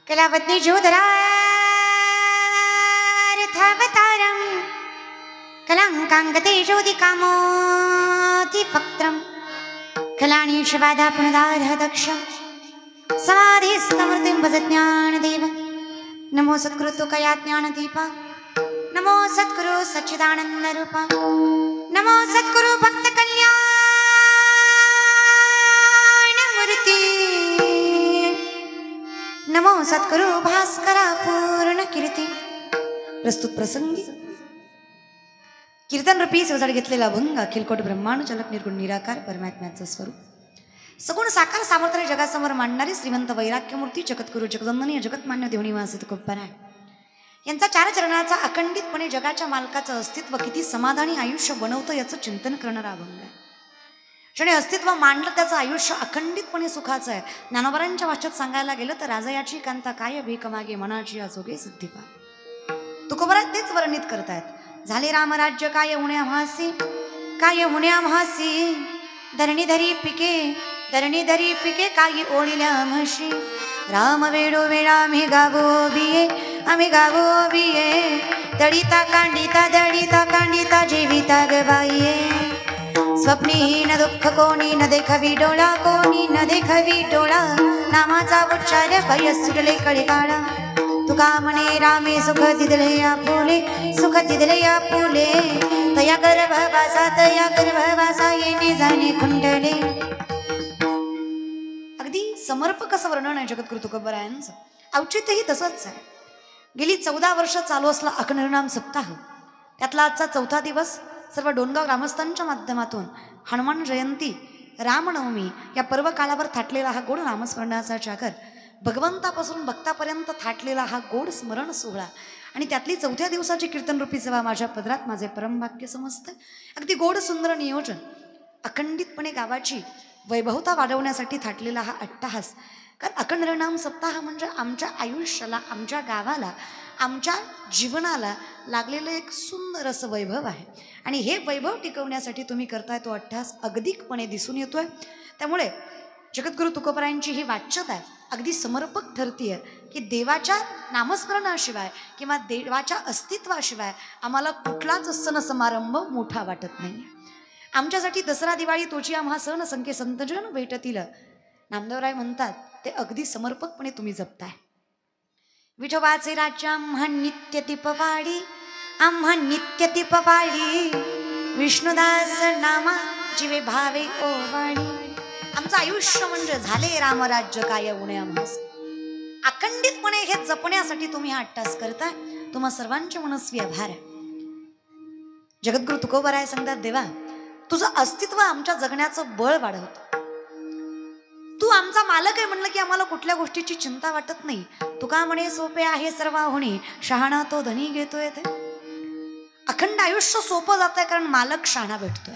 कलावती जोधरार्थवतारं कलांकांगते ज्योतिकामोति पत्रं कलानीशवादा पुनदारः दक्षं समाधिस्तमृतिं भज ज्ञानदेव नमो सद्गुरु तुकया ज्ञानदीपा नमो सद्गुरु सच्चिदानन्दरूपा नमो सद्गुरु भक्त कल्याणमूर्ति नमो सद्गुरु भास्करा पूर्ण कीर्ती. प्रस्तुत प्रसंगी कीर्तन रूपी सवसाड घेतलेला अभंग अखिलकोट ब्रह्मांड चालक निर्गुण निराकार परमात्म्याचं स्वरूप सगुण साकार सामर्थ्याने जगासमोर मांडणारे श्रीमंत वैराग्यमूर्ती जगद्गुरु जगदंदनीय जगतमान्य देवणीवासित कोपराय यांचा चार चरणाचा अखंडितपणे जगाच्या मालकाचं अस्तित्व किती समाधानी आयुष्य बनवतं याचं चिंतन करणारा अभंग आहे. ज्याने अस्तित्व मांडलं त्याचं आयुष्य अखंडितपणे सुखाचं आहे. ज्ञानोबरांच्या भाषेत सांगायला गेलं तर राजयाची कांता काय भीक मागे मनाची आसोगे सिद्धिपा. तुकोबरात तेच वर्णित करतायत. झाले रामराज्य काय उण्या भासी काय उण्या भासी धरणी धरी पिके काही ओढिल्या म्हशी राम वेडो वेळा आम्ही गावो बिये दडिता कांडिता जीविता गबाईये स्वप्नीन दुःख कोणी न देखवी डोळा नामाचा उच्चार भय सुटले कळिकाळा तुका म्हणे रामे सुख दिदले आपुले तया गर्भवासा येणे जाणे खुंटले. अगदी समर्पक असं वर्णन आहे जगद्गुरु तुकोबरायांचं. औचित्यही तसंच आहे. गेली 14 वर्ष चालू असला अखंडनाम सप्ताह त्यातला आजचा 4था दिवस सर्व डोनगाव ग्रामस्थांच्या माध्यमातून हनुमान जयंती रामनवमी या पर्व काळावर थाटलेला हा गोड नामस्मरणाचा जागर भगवंतापासून भक्तापर्यंत थाटलेला हा गोड स्मरण सोहळा आणि त्यातली 4थ्या दिवसाची कीर्तन रूपी सेवा माझ्या पदरात माझे परमभाग्य समजते. अगदी गोड सुंदर नियोजन अखंडितपणे गावाची वैभवता वाढवण्यासाठी थाटलेला हा अट्टहास. कारण अखंड नाम सप्ताह म्हणजे आमच्या आयुष्याला आमच्या गावाला आमच्या जीवनाला लागलेलं एक सुंदर असं वैभव आहे आणि हे वैभव टिकवण्यासाठी तुम्ही करताय तो अट्टहास अगदीकपणे दिसून येतोय. त्यामुळे जगद्गुरु तुकोबरायांची ही वाच्यता आहे अगदी समर्पक ठरतीये की देवाच्या नामस्मरणाशिवाय किंवा देवाच्या अस्तित्वाशिवाय आम्हाला कुठलाच सण समारंभ मोठा वाटत नाही. आमच्यासाठी दसरा दिवाळी तोची आम्हा सण संख्ये संतजन भेटतील. नामदेवराय म्हणतात ते अगदी समर्पकपणे तुम्ही जपताय. विठोबाचे राज्य आम्हा नित्य तिपवाडी विष्णुदास नामा जीवे भावे ओवाणी. आमचं आयुष्य म्हणजे झाले रामराज्य काय उण्या आम्हास. अखंडितपणे हे जपण्यासाठी तुम्ही हा अट्टास करताय. तुम्हा सर्वांचे मनस्वी आभार. जगद्गुरु तुकोबराय सांगतात देवा तुझं अस्तित्व आमच्या जगण्याचं बळ वाढवतं. तू आमचा मालक आहे म्हणलं की आम्हाला कुठल्या गोष्टीची चिंता वाटत नाही. तुका म्हणे सोपे आहे सर्व होणे शहाणा तो धनी घेतोय. ते अखंड आयुष्य सोपं जात आहे कारण मालक शहाणा भेटतोय.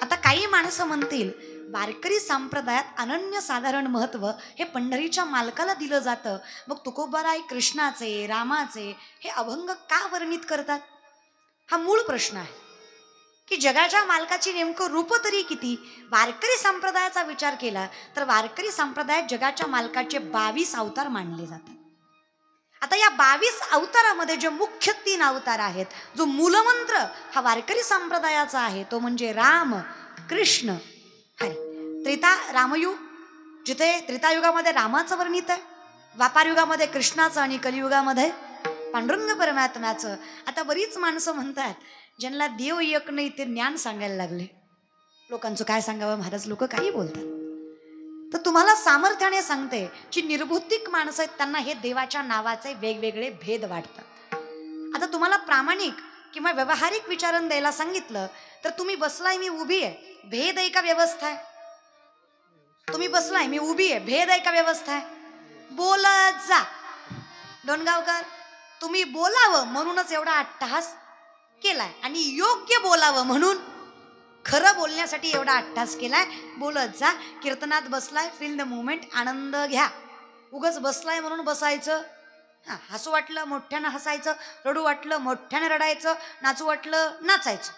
आता काही माणसं म्हणतील वारकरी संप्रदायात अनन्यसाधारण महत्व हे पंढरीच्या मालकाला दिलं जातं. मग तुकोबराय कृष्णाचे रामाचे हे अभंग का वर्णित करतात. हा मूळ प्रश्न आहे की जगाच्या मालकाची नेमकं रूप तरी किती. वारकरी संप्रदायाचा विचार केला तर वारकरी संप्रदायात जगाच्या मालकाचे 22 अवतार मानले जातात. आता या 22 अवतारामध्ये जे मुख्य 3 अवतार आहेत जो मूलमंत्र हा वारकरी संप्रदायाचा आहे तो म्हणजे राम कृष्ण हरी. रामयुग जिथे त्रेतायुगामध्ये रामाचं वर्णित आहे, द्वापार युगामध्ये कृष्णाचं आणि कलियुगामध्ये पांडुरंग परमात्म्याचं. आता बरीच माणसं म्हणतात ज्यांना देव एक नाही ते ज्ञान सांगायला लागले. लोकांचं काय सांगावं महाराज लोक काही बोलतात. तर तुम्हाला सामर्थ्याने सांगते जी निर्बुद्धिक माणसं आहेत त्यांना हे देवाच्या नावाचे वेगवेगळे भेद वाटतात. आता तुम्हाला प्रामाणिक किंवा व्यावहारिक विचारण द्यायला सांगितलं तर तुम्ही बसलाय मी उभी आहे भेद आहे का व्यवस्था आहे. तुम्ही बसलाय मी उभी आहे भेद आहे का व्यवस्था आहे. बोलत जा डोणगावकर. तुम्ही बोलावं म्हणूनच एवढा अट्टहास केलाय आणि योग्य बोलावं म्हणून खरं बोलण्यासाठी एवढा अट्टास केलाय. बोलत जा. कीर्तनात बसलाय, फील द मुमेंट, आनंद घ्या. उगच बसलाय म्हणून बसायचं, हसू वाटलं मोठ्यानं हसायचं, रडू वाटलं मोठ्यानं रडायचं, नाचू वाटलं नाचायचं.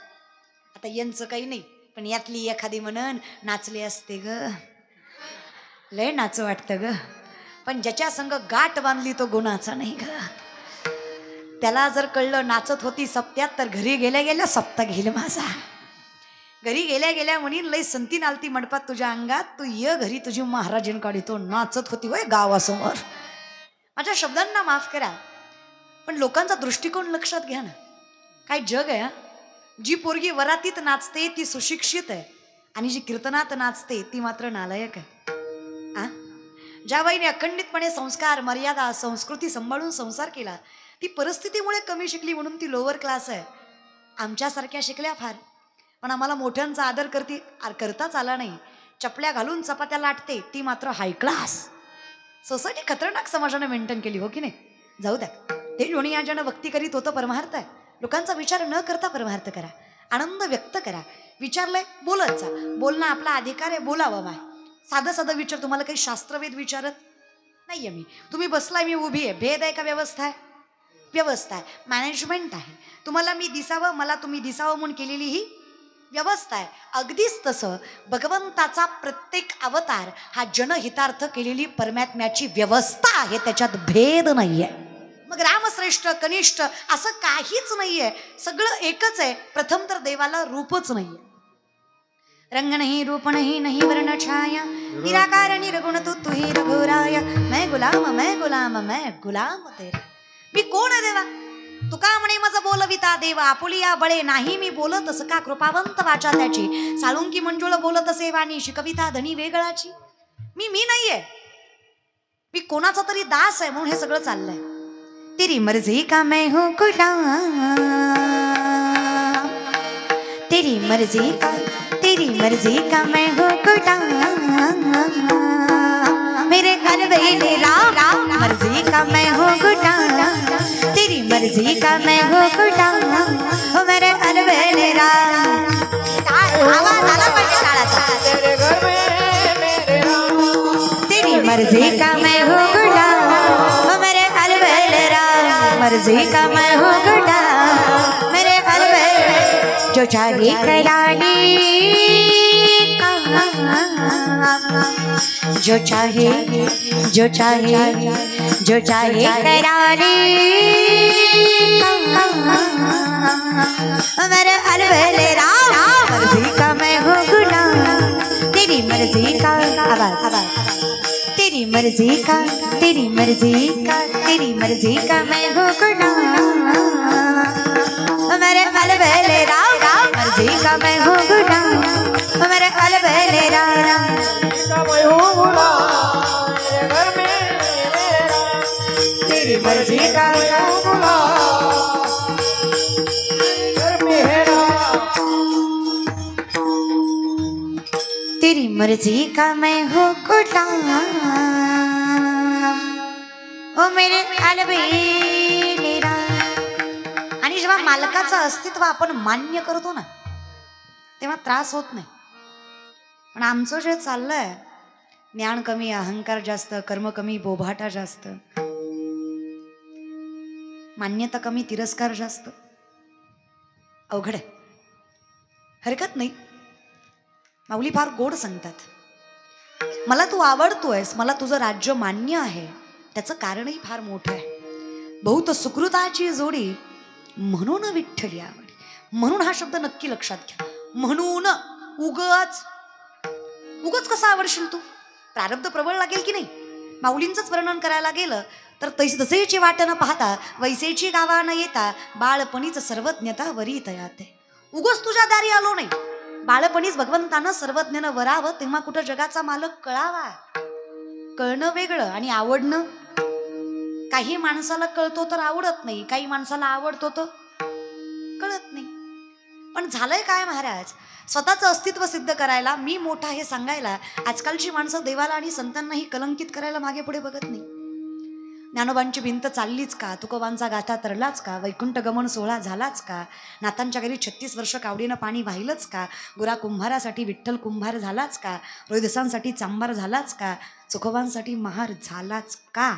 आता यांचं काही नाही, पण यातली एखादी म्हणन नाचले असते ग, लय नाचू वाटतं ग, पण ज्याच्या संग गाठ बांधली तो गुणाचा नाही ग. त्याला जर कळलं नाचत होती सप्त्यात, तर घरी गेल्या गेल्या सप्ता घेईल माझा. घरी गेल्या गेल्या म्हणीन लय संती नालती मंडपात तुझ्या अंगात, तू ये घरी तुझी महाराजीन काढितो. नाचत होती वय गावासमोर. माझ्या शब्दांना माफ करा, पण लोकांचा दृष्टिकोन लक्षात घ्या ना. काय जग आहे. जी पोरगी वरातीत नाचते ती सुशिक्षित आहे, आणि जी कीर्तनात नाचते ती मात्र नालायक आहे. ज्या बाईने अखंडितपणे संस्कार, मर्यादा, संस्कृती सांभाळून संसार केला, ती परिस्थितीमुळे कमी शिकली म्हणून ती लोअर क्लास आहे. आमच्यासारख्या शिकल्या फार, पण आम्हाला मोठ्यांचा आदर करताच आला नाही. चपल्या घालून चपात्या लाटते ती मात्र हाय क्लास. सोसायटी खतरनाक समाजाने मेंटेन केली, हो की नाही. जाऊ द्या, ते लोणी या ज्यानं भक्ती करीत होतं परमार्थ आहे. लोकांचा विचार न करता परमार्थ करा, आनंद व्यक्त करा. विचारलंय बोलत जा. बोलणं आपला अधिकार आहे, बोलावं माय. साधं साधं विचार. तुम्हाला काही शास्त्रवेद विचारत नाहीये मी. तुम्ही बसलाय, मी उभी आहे. भेद आहे का व्यवस्था आहे? व्यवस्था आहे, मॅनेजमेंट आहे. तुम्हाला मी दिसावं, मला तुम्ही दिसावं म्हणून केलेली ही व्यवस्था आहे. अगदीच तसं भगवंताचा प्रत्येक अवतार हा जनहितार्थ केलेली परमात्म्याची व्यवस्था आहे, त्याच्यात भेद नाहीये. मग रामश्रेष्ठ कनिष्ठ असं काहीच नाहीये, सगळं एकच आहे. प्रथम तर देवाला रूपच नाहीये. रंग नहीं, रूप नहीं, नहीं वर्ण छाया, निराकार निर्गुण तू ही रघुराया. मैं गुलाम तेरा. मी कोण आहे देवा? तुका म्हणे मज बोलविता देवा, आपुलिया बळे नाही मी बोलत असं का. कृपावंत वाचा त्याची, साळुंकी मंजुळ बोलत असे वाणी, शिकविता धनी वेगळाची. मी नाहीये, मी कोणाचा तरी दास आहे म्हणून हे सगळं चाललंय. तेरी मर्जी का मैं हूं गुलाम, तेरी मर्जी का मैं हूं गुलाम. मेरे अलबेले राम, मर्जी का मैं हूं गुलाम, तेरी मर्जी का मैं हूं गुलाम. मेरे अलबेले राम. आवाज आला पाहिजे टाळाचा. तेरी मर्जी का मैं हूं गुलाम, मेरे अलबेले राम. मर्जी का मैं हूं गुलाम, मेरे अलबेले. जो चाहे कराली, जो चाहे कराली. मेरे अलबेले राम, मर्जी का मैं हूँ गुलाम, तेरी मर्जी का. आवाज. तेरी मर्जी का मैं हूँ गुलाम. मेरे अलबेले राम, मर्जी का मैं हूँ गुलाम. मेरे अलबेले राम, तेरी मर्जी का. तेरी मर्जी का मैं हूँ गुलाम, ओ मेरे अलबेले राम. आणि जेव्हा मालकाचं अस्तित्व आपण मान्य करतो ना, तेव्हा त्रास होत नाही. पण आमचं जे चाललंय, ज्ञान कमी, अहंकार जास्त, कर्म कमी, बोभाटा जास्त, मान्यता कमी, तिरस्कार जास्त. अवघड आहे. हरकत नाही, माऊली फार गोड सांगतात. मला तू आवडतोयस, मला तुझं राज्य मान्य आहे, त्याचं कारणही फार मोठं आहे. बहुत सुकृताची जोडी म्हणून विठ्ठली आवडी. म्हणून हा शब्द नक्की लक्षात घ्या. म्हणून. उगच कसं आवडशील तू? प्रारब्ध प्रबळ लागेल की नाही. माऊलींचंच वर्णन करायला गेलं तर तसेची वाट न पाहता, वैसेची गावा न येता, बाळपणीच सर्वज्ञता वरी तयाते. उगच तुझ्या दारी आलो नाही. बाळपणीच भगवंतानं सर्वज्ञानं वरावं, तेव्हा कुठं जगाचा मालक कळावा. कळणं वेगळं आणि आवडणं. काही माणसाला कळतो तर आवडत नाही, काही माणसाला आवडतो तर कळत नाही. पण झालंय काय महाराज, स्वतःचं अस्तित्व सिद्ध करायला, मी मोठा हे सांगायला आजकालची माणसं देवाला आणि संतांनाही कलंकित करायला मागे पुढे बघत नाही. ज्ञानोबांची भिंत चाललीच का? तुकोबांचा गाथा तरलाच का? वैकुंठ गमन सोहळा झालाच का? नातांच्या घरी 36 वर्ष कावडीनं पाणी वाहिलंच का? गुरा कुंभारासाठी विठ्ठल कुंभार झालाच का? रोहिदासांसाठी चांभार झालाच का? चुकोबांसाठी महार झालाच का?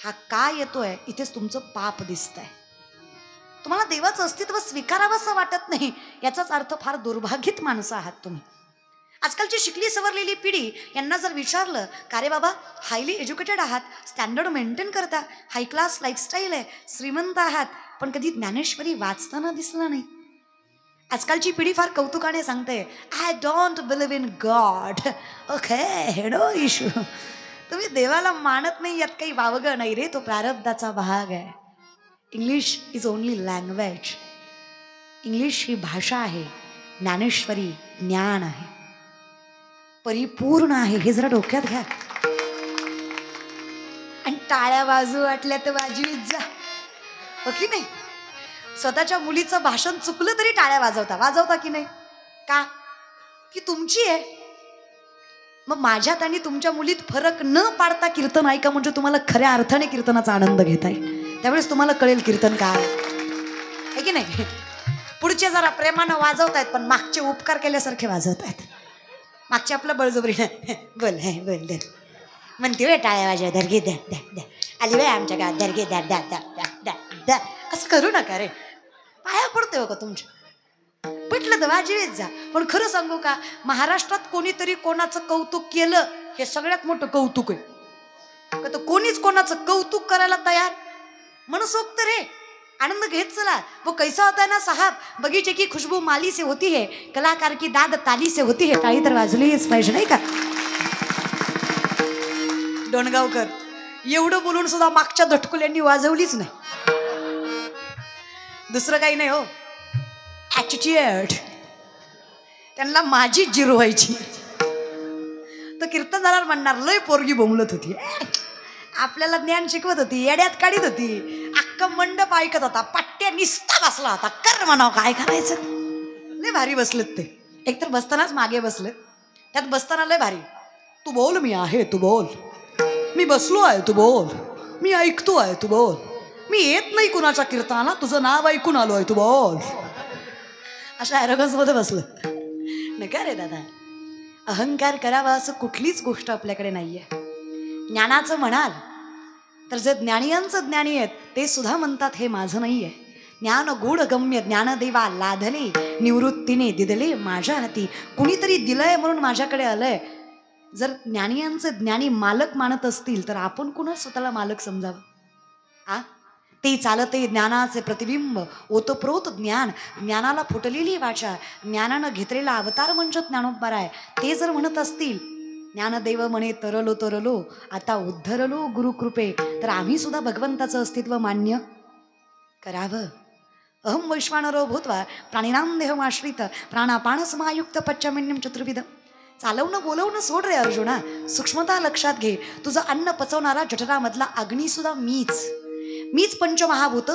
हा का येतोय इथेच तुमचं पाप दिसतंय. तुम्हाला देवाचं अस्तित्व स्वीकारावं असं वाटत नाही, याचाच अर्थ फार दुर्भाग्यित माणसं आहात तुम्ही. आजकालची शिकली सवरलेली पिढी यांना जर विचारलं का रे बाबा हायली एज्युकेटेड आहात, स्टँडर्ड मेंटेन करता, हाय क्लास लाईफस्टाईल आहे, श्रीमंत आहात, पण कधी ज्ञानेश्वरी वाचताना दिसलं नाही. आजकालची पिढी फार कौतुकाने सांगते I don't believe in God. Okay, no issue. तुम्ही देवाला मानत नाही यात काही वावगं नाही रे, तो प्रारब्धाचा भाग आहे. English is only language. English ही भाषा आहे, ज्ञानेश्वरी ज्ञान आहे, परिपूर्ण आहे. हे जरा डोक्यात घ्या. आणि टाळ्या वाजू वाटल्या तर वाजवीत जा, हो की नाही? स्वतःच्या मुलीचं भाषण चुकलं तरी टाळ्या वाजवता की नाही? का? की तुमची आहे. मग माझ्यात आणि तुमच्या मुलीत फरक न पाडता कीर्तन ऐका, म्हणजे तुम्हाला खऱ्या अर्थाने कीर्तनाचा आनंद घेता येईल. त्यावेळेस तुम्हाला कळेल कीर्तन काय आहे की नाही. पुढचे जरा प्रेमानं वाजवतायत, पण मागचे उपकार केल्यासारखे वाजवतायत. मागचे आपलं बळजबरी बोल बोल दे म्हणते वे टाळ्या वाजव, दर्गे द्या द्या द्या, आली वे आमच्या गावात दर्गे द्या द्या द्या द्या द्या द्या. असं करू नका रे, पाया पडतोय हो का तुमच्या. पटलं तर वाजवीत जा. पण खरं सांगू का, महाराष्ट्रात कोणीतरी कोणाचं कौतुक केलं हे सगळ्यात मोठं कौतुक आहे. का तर कोणीच कोणाचं कौतुक करायला तयार. मनसोक्त रे, आनंद घेत चला. वो कैसा होता है ना साहब, बगीचे की खुशबू माली से होती है, कलाकार की दाद ताली से होती है. टाळी तर वाजलीच पाहिजे नाही का. डोणगावकर एवढं बोलून सुद्धा मागच्या दटकुल्यांनी वाजवलीच नाही. दुसरं काही नाही हो, ॲटिट्यूड. त्यांना माझी जिरो व्हायची. तर कीर्तन झाल्यावर म्हणणार लय पोरगी बोंबलत होती, आपल्याला ज्ञान शिकवत होती, येड्यात काढीत होती, अख्खा मंडप ऐकत होता, पट्ट्या निस्ता बसला होता. कर म्हणाव काय करायचं. लय भारी बसलेत ते. एकतर बसतानाच मागे बसले, त्यात बसताना लय भारी. तू बोल मी आहे, तू बोल. मी बसलो आहे, तू बोल. मी ऐकतो आहे, तू बोल. मी येत नाही कुणाच्या कीर्तनाला, तुझं नाव ऐकून आलो आहे, तू बोल. अशा ॲरोगन्स मध्ये बसलं. नका रे दादा, अहंकार करावा असं कुठलीच गोष्ट आपल्याकडे नाहीये. ज्ञानाचं म्हणाल तर जे ज्ञानियांचं ज्ञानी आहेत ते सुद्धा म्हणतात हे माझं नाहीये. ज्ञान गूढ गम्य ज्ञानदेवा लाधले, निवृत्तीने दिदले माझ्या हाती. कुणीतरी दिलंय म्हणून माझ्याकडे आलंय. जर ज्ञानियांचे ज्ञानी मालक मानत असतील तर आपण कुणा स्वतःला मालक समजावं. ते चालते ज्ञानाचे प्रतिबिंब, ओतप्रोत ज्ञान, ज्ञानाला फुटलेली वाचा, ज्ञानानं घेतलेला अवतार म्हणजे ज्ञानोबा आहे. ते जर म्हणत असतील ज्ञानदेव म्हणे तरलो तरलो आता उद्धरलो गुरुकृपे, तर आम्ही सुद्धा भगवंताचं अस्तित्व मान्य करावं. अहम वैश्वानरो भूत्वा प्राणिनाम देहमाश्रित प्राणापान समायुक्त पच्चमिन्यम चतुर्विध. चालवणं बोलवणं सोड रे अर्जुना, सूक्ष्मता लक्षात घे. तुझं अन्न पचवणारा जठरामधला अग्नी सुद्धा मीच पंचमहाभूत.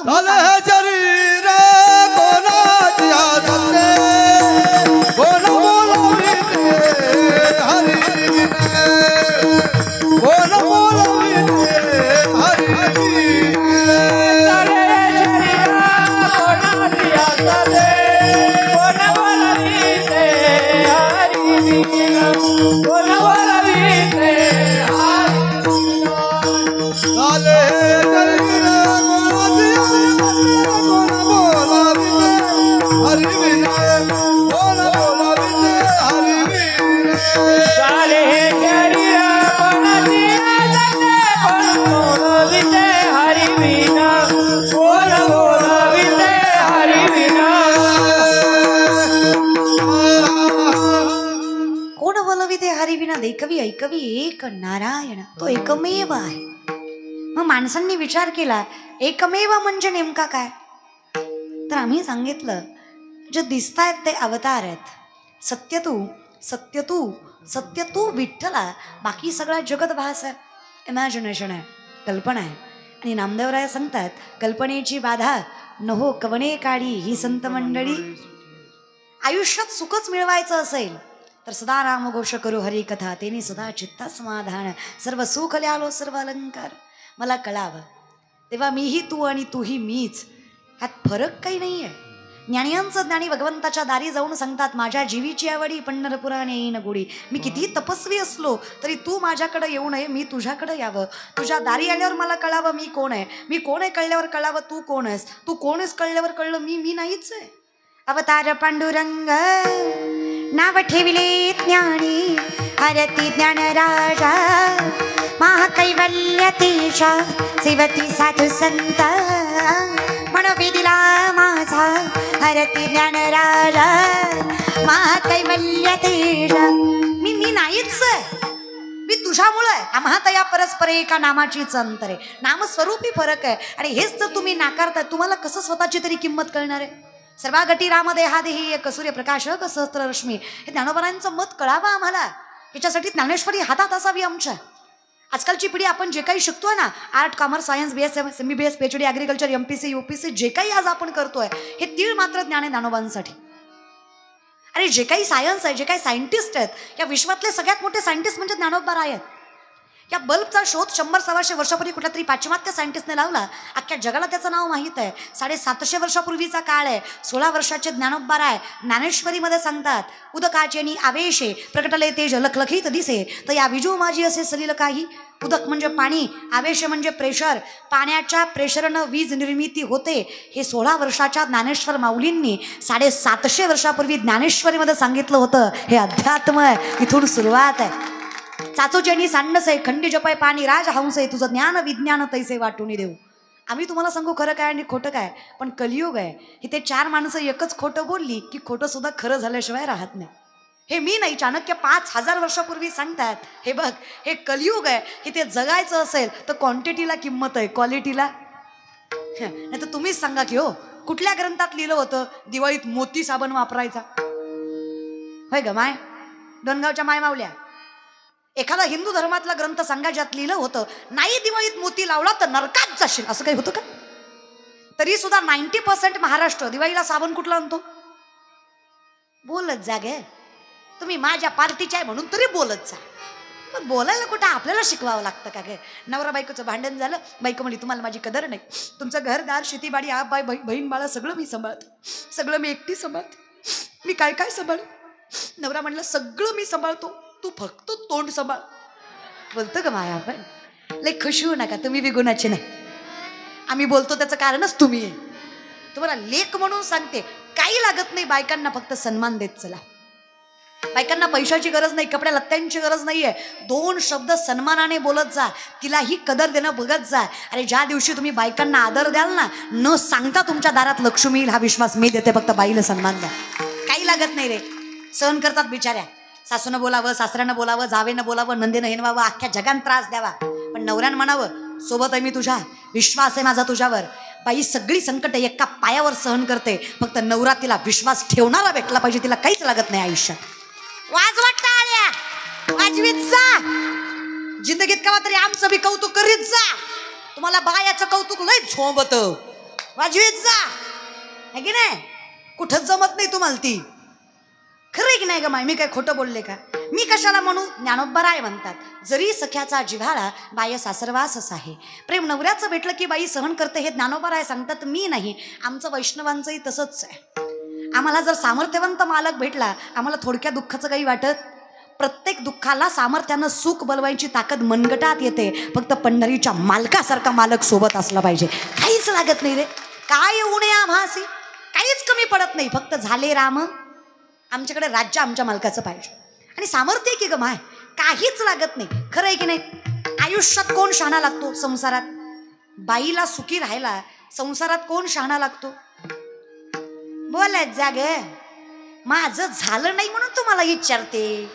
ऐकवी ऐकवी एक नारायण, तो एकमेव आहे. मग माणसांनी विचार केला एकमेव म्हणजे नेमका काय, तर आम्ही सांगितलं जे दिसतायत ते अवतार आहेत. सत्य तू सत्य तू सत्य तू विठ्ठला, बाकी सगळा जगत भास आहे, इमॅजिनेशन आहे, कल्पना आहे. आणि नामदेवराय सांगतात कल्पनेची बाधा नहो कवने काढी. ही संत मंडळी आयुष्यात सुखच मिळवायचं असेल तर सदा रामघोष करू हरिकथा, तेने सदा चित्ता समाधान. सर्व सुख ल्यालो सर्व अलंकार. मला कळावं, तेव्हा मीही तू आणि तूही मीच, ह्यात फरक काही नाही आहे. ज्ञानियांचं ज्ञानी भगवंताच्या दारी जाऊन सांगतात, माझ्या जीवीची आवडी पंढरपुराने येईन गोडी. मी कितीही तपस्वी असलो तरी तू माझ्याकडे येऊ नये, मी तुझ्याकडे यावं. तुझ्या दारी आल्यावर मला कळावं मी कोण आहे, मी कोण आहे कळल्यावर कळावं तू कोण आहेस, तू कोण आहेस कळल्यावर कळलं मी नाहीच आहे. अवतार पांडुरंग नाव ठेविले ज्ञानी, हरती ज्ञान राजा महाकैवल्य तेजा, सेवती साधू संत म्हणवी दिला माझा, हरती ज्ञान राजा महाकैवल्य तेजा. मी नाहीच आहे, मी तुझ्यामुळं आहे. आम्हात या परस्पर एका नामाचीच अंतर आहे, नामस्वरूपी फरक आहे. आणि हेच जर तुम्ही नाकारताय, तुम्हाला कसं स्वतःची तरी किंमत कळणार आहे. सर्वागटी रामदेहादेही एक सूर्यप्रकाश सहस्त्र रश्मी, हे ज्ञानोबरांचं मत कळावं आम्हाला. याच्यासाठी ज्ञानेश्वरी हातात असावी आमच्या. आजकालची पिढी आपण जे काही शिकतोय ना, art, commerce, science, BS, MBBS, PhD, agriculture, MPC, UPC, जे काही आज आपण करतोय, हे तीळ मात्र ज्ञान आहे ज्ञानोबांसाठी. आणि जे काही सायन्स आहे, जे काही सायंटिस्ट आहेत, या विश्वातले सगळ्यात मोठे सायंटिस्ट म्हणजे ज्ञानोबा आहेत. या बल्बचा शोध 100-125 वर्षापूर्वी कुठल्या तरी पाश्चिमात्य सायंटिस्टने लावला. अख्ख्या जगाला त्याचं नाव माहीत आहे. 750 वर्षापूर्वीचा काळ आहे. 16 वर्षाचे ज्ञानोबा राय ज्ञानेश्वरीमध्ये सांगतात, उदकाचे नि आवेशे प्रकटले तेज लखलखीत दिसे, तर या विजू माझी असे सलील काही. उदक म्हणजे पाणी, आवेश म्हणजे प्रेशर, पाण्याच्या प्रेशरनं वीज निर्मिती होते. हे 16 वर्षाच्या ज्ञानेश्वर माऊलींनी 750 वर्षापूर्वी ज्ञानेश्वरीमध्ये सांगितलं होतं. हे अध्यात्म आहे, इथून सुरुवात आहे. चाचोचेनी सांडस आहे, खंडी जपाय पाणी राज हंस आहे, तुझं ज्ञान विज्ञान तैसे वाटून देऊ. आम्ही तुम्हाला सांगू खरं काय आणि खोटं काय, पण कलियुग आहे. इथे 4 माणसं एकच खोटं बोलली की खोटं सुद्धा खरं झाल्याशिवाय राहत नाही. हे मी नाही, चाणक्य 5000 वर्षापूर्वी सांगतात. हे बघ, हे कलियुग आहे. इथे जगायचं असेल तर क्वांटिटीला किंमत आहे, क्वालिटीला नाही. तर तुम्हीच सांगा की हो, कुठल्या ग्रंथात लिहिलं होतं दिवाळीत मोती साबण वापरायचा? होय ग माय, डोनगावच्या माय मावल्या, एखादा हिंदू धर्मातला ग्रंथ सांगा ज्यात लिहिलं होतं नाही दिवाळीत मोती लावला तर नरकात जाशील, असं काही होतं का? तरी सुद्धा 90% महाराष्ट्र दिवाळीला साबण कुठला आणतो? बोलत जा गे तुम्ही, माझ्या पार्टीच्या आहे म्हणून तरी बोलत जा. पण बोलायला कुठं आपल्याला शिकवावं लागतं का गे? नवरा बायकोचं भांडण झालं, बायको म्हणली तुम्हाला माझी कदर नाही, तुमचं घरदार शेतीबाडी आप बाय बहीण बाळा सगळं मी सांभाळते, सगळं मी एकटी सांभाळते, मी काय काय सांभाळ. नवरा म्हणलं सगळं मी सांभाळतो, तू फक्त तोंड सांभाळ. बोलतो का माया? आपण लय खुश होऊ नका, तुम्ही बी गुणाचे नाही. आम्ही बोलतो त्याचं कारणच तुम्ही आहे. तुम्हाला लेख म्हणून सांगते, काही लागत नाही बायकांना, फक्त सन्मान देत चला. बायकांना पैशाची गरज नाही, कपड्या लत्त्यांची गरज नाहीये. 2 शब्द सन्मानाने बोलत जा, तिलाही कदर देणं बघत जा. आणि ज्या दिवशी तुम्ही बायकांना आदर द्याल ना, न सांगता तुमच्या दारात लक्ष्मी येईल, हा विश्वास मी देते. फक्त बाईला सन्मान द्या, काही लागत नाही रे. सहन करतात बिचाऱ्या, सासूनं बोलावं, सासऱ्यानं बोलावं, जावेनं बोलावं, नंदीनं हिनवावं, अख्ख्या जगान त्रास द्यावा, पण नवऱ्यानं म्हणावं सोबत आहे मी तुझ्या, विश्वास आहे माझा तुझ्यावर. बाई सगळी संकट एका पायावर सहन करते, फक्त नवरा तिला विश्वास ठेवणारा भेटला पाहिजे, तिला काहीच लागत नाही आयुष्यात. वाजवा टाळ्या, वाजवीत जा. जिंदगीत कवा तरी आमचं बी कौतुक करीत जा. तुम्हाला बायाचं कौतुक लय झोंबत, वाजवीत जा, है की नाही? कुठंच जमत नाही तुम्हाला ती. खरं आहे की नाही ग माय? मी काय खोटं बोलले का? मी कशाला म्हणू? ज्ञानोबा राय म्हणतात, जरी सख्याचा जिव्हाळा बाय सासरवासच आहे. प्रेम नवऱ्याचं भेटलं की बाई सहन करते, हे ज्ञानोबा राय सांगतात, मी नाही. आमचं वैष्णवांचंही तसंच आहे. आम्हाला जर सामर्थ्यवंत मालक भेटला, आम्हाला थोडक्या दुःखाचं काही वाटत. प्रत्येक दुःखाला सामर्थ्यानं सुख बोलवायची ताकद मनगटात येते. फक्त पंढरीच्या मालकासारखा मालक सोबत असला पाहिजे. काहीच लागत नाही रे, काय उणे आभासी, काहीच कमी पडत नाही. फक्त झाले राम, आमच्याकडे राज्य आमच्या मालकाचं पाहिजे. आणि सामर्थ्य की ग माय, काहीच लागत नाही. खरं आहे की नाही? आयुष्यात कोण शहाणा लागतो? संसारात. बाईला सुखी राहायला संसारात कोण शहाणा लागतो? बोलायच जाग, माझं झालं नाही म्हणून तुम्हाला विचारते.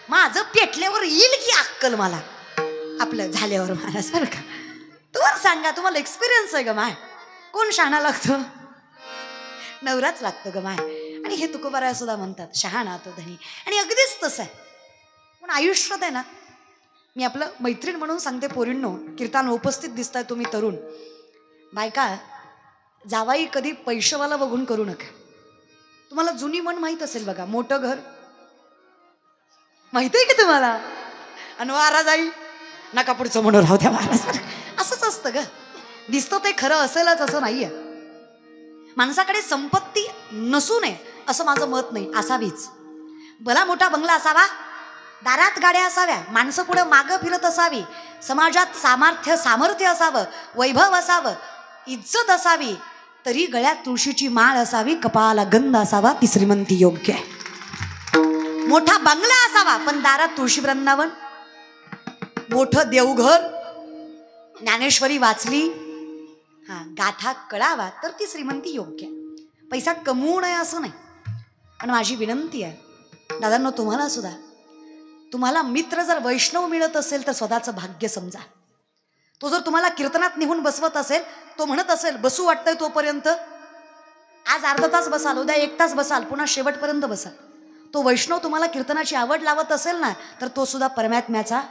माझं पेटल्यावर येईल की अक्कल मला, आपलं झाल्यावर मला सारखा. तुम्हाला सांगा, तुम्हाला एक्सपिरियन्स आहे ग माय, कोण शहाणा लागतो? नवराच लागतो ग माय. आणि हे तुकोबाराय सुद्धा म्हणतात, शहाणा तो धनी. आणि अगदीच तसं आहे. पण आयुष्यात आहे ना, मी आपलं मैत्रीण म्हणून सांगते पोरींनो, कीर्तन उपस्थित दिसताय तुम्ही तरुण बायका, जावाई कधी पैशावाला बघून करू नका. तुम्हाला जुनी मन माहीत असेल बघा, मोठं घर माहित आहे की तुम्हाला? आणि वारा जाई नका पुढचं म्हणून राहू द्या, महाराज असंच असतं ग, दिसतं ते खरं असेलच असं नाहीये. माणसाकडे संपत्ती नसू नये असं माझं मत नाही, असावीच. भला मोठा बंगला असावा, दारात गाड्या असाव्या, माणसं पुढे मागं फिरत असावी, समाजात सामर्थ्य असावं, वैभव असावं, इज्जत असावी, तरी गळ्यात तुळशीची माळ असावी, कपाळाला गंध असावा, ती श्रीमंती योग्य आहे. मोठा बंगला असावा पण दारात तुळशी वृंदावन, मोठं देवघर, ज्ञानेश्वरी वाचली, गाथा कळावा, तर ती श्रीमंती योग्य आहे. पैसा कमवू नये असं नाही. पण माझी विनंती आहे दादांनो, तुम्हाला सुद्धा, तुम्हाला मित्र जर वैष्णव मिळत असेल तर स्वतःचं भाग्य समजा. तो जर तुम्हाला कीर्तनात निघून बसवत असेल, तो म्हणत असेल बसू वाटतंय तोपर्यंत, आज अर्धा तास बसाल, उद्या 1 तास बसाल, पुन्हा शेवटपर्यंत बसाल, तो वैष्णव तुम्हाला कीर्तनाची आवड लावत असेल ना, तर तो सुद्धा परमात्म्याचा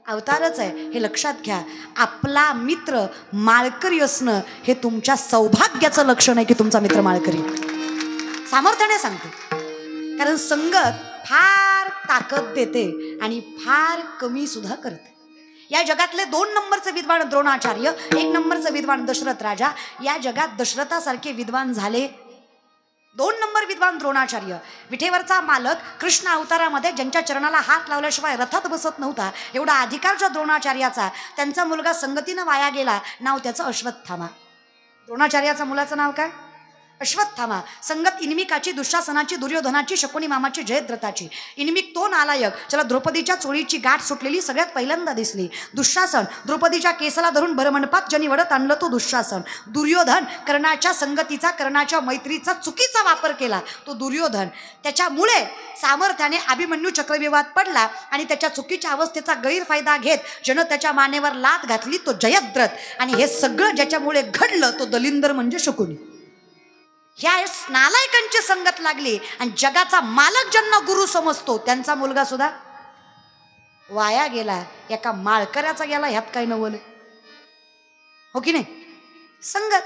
अवतारच आहे, हे लक्षात घ्या. आपला मित्र माळकरी असणं हे तुमच्या सौभाग्याचं लक्षण आहे की तुमचा मित्र माळकरी. सामर्थ्याने सांगते, कारण संगत फार ताकद देते आणि फार कमी सुद्धा करते. या जगातले 2 नंबरचे विद्वान द्रोणाचार्य, 1 नंबरचे विद्वान दशरथ राजा. या जगात दशरथासारखे विद्वान झाले 2 नंबर विद्वान द्रोणाचार्य. विठेवरचा मालक कृष्ण अवतारामध्ये ज्यांच्या चरणाला हात लावल्याशिवाय रथात बसत नव्हता, एवढा अधिकार जो द्रोणाचार्याचा. त्यांचा मुलगा संगतीनं वाया गेला, नाव त्याचं अश्वत्थामा. द्रोणाचार्याचं मुलाचं नाव काय? अश्वत्थामा. संगत इनमिकाची, दुःशासनाची, दुर्योधनाची, शकुनी मामाची, जयद्रथाची. इनमिक तो नालायक ज्याला द्रौपदीच्या चोळीची गाठ सुटलेली सगळ्यात पहिल्यांदा दिसली. दुःशासन द्रौपदीच्या केसाला धरून भरमंडपात ज्यांनी वडत आणलं तो दुःशासन. दुर्योधन कर्णाच्या संगतीचा, कर्णाच्या मैत्रीचा चुकीचा वापर केला तो दुर्योधन. त्याच्यामुळे सामर्थ्याने अभिमन्यू चक्रव्यूहात पडला आणि त्याच्या चुकीच्या अवस्थेचा गैरफायदा घेत ज्यानं त्याच्या मानेवर लाथ घातली तो जयद्रथ. आणि हे सगळं ज्याच्यामुळे घडलं तो दलिंदर म्हणजे शकुनी. ह्या नालायकांची संगत लागली आणि जगाचा मालक ज्यांना गुरु समजतो त्यांचा मुलगा सुद्धा वाया गेला. एका माळकऱ्याचा गेला, ह्यात काय नवल, हो की नाही? संगत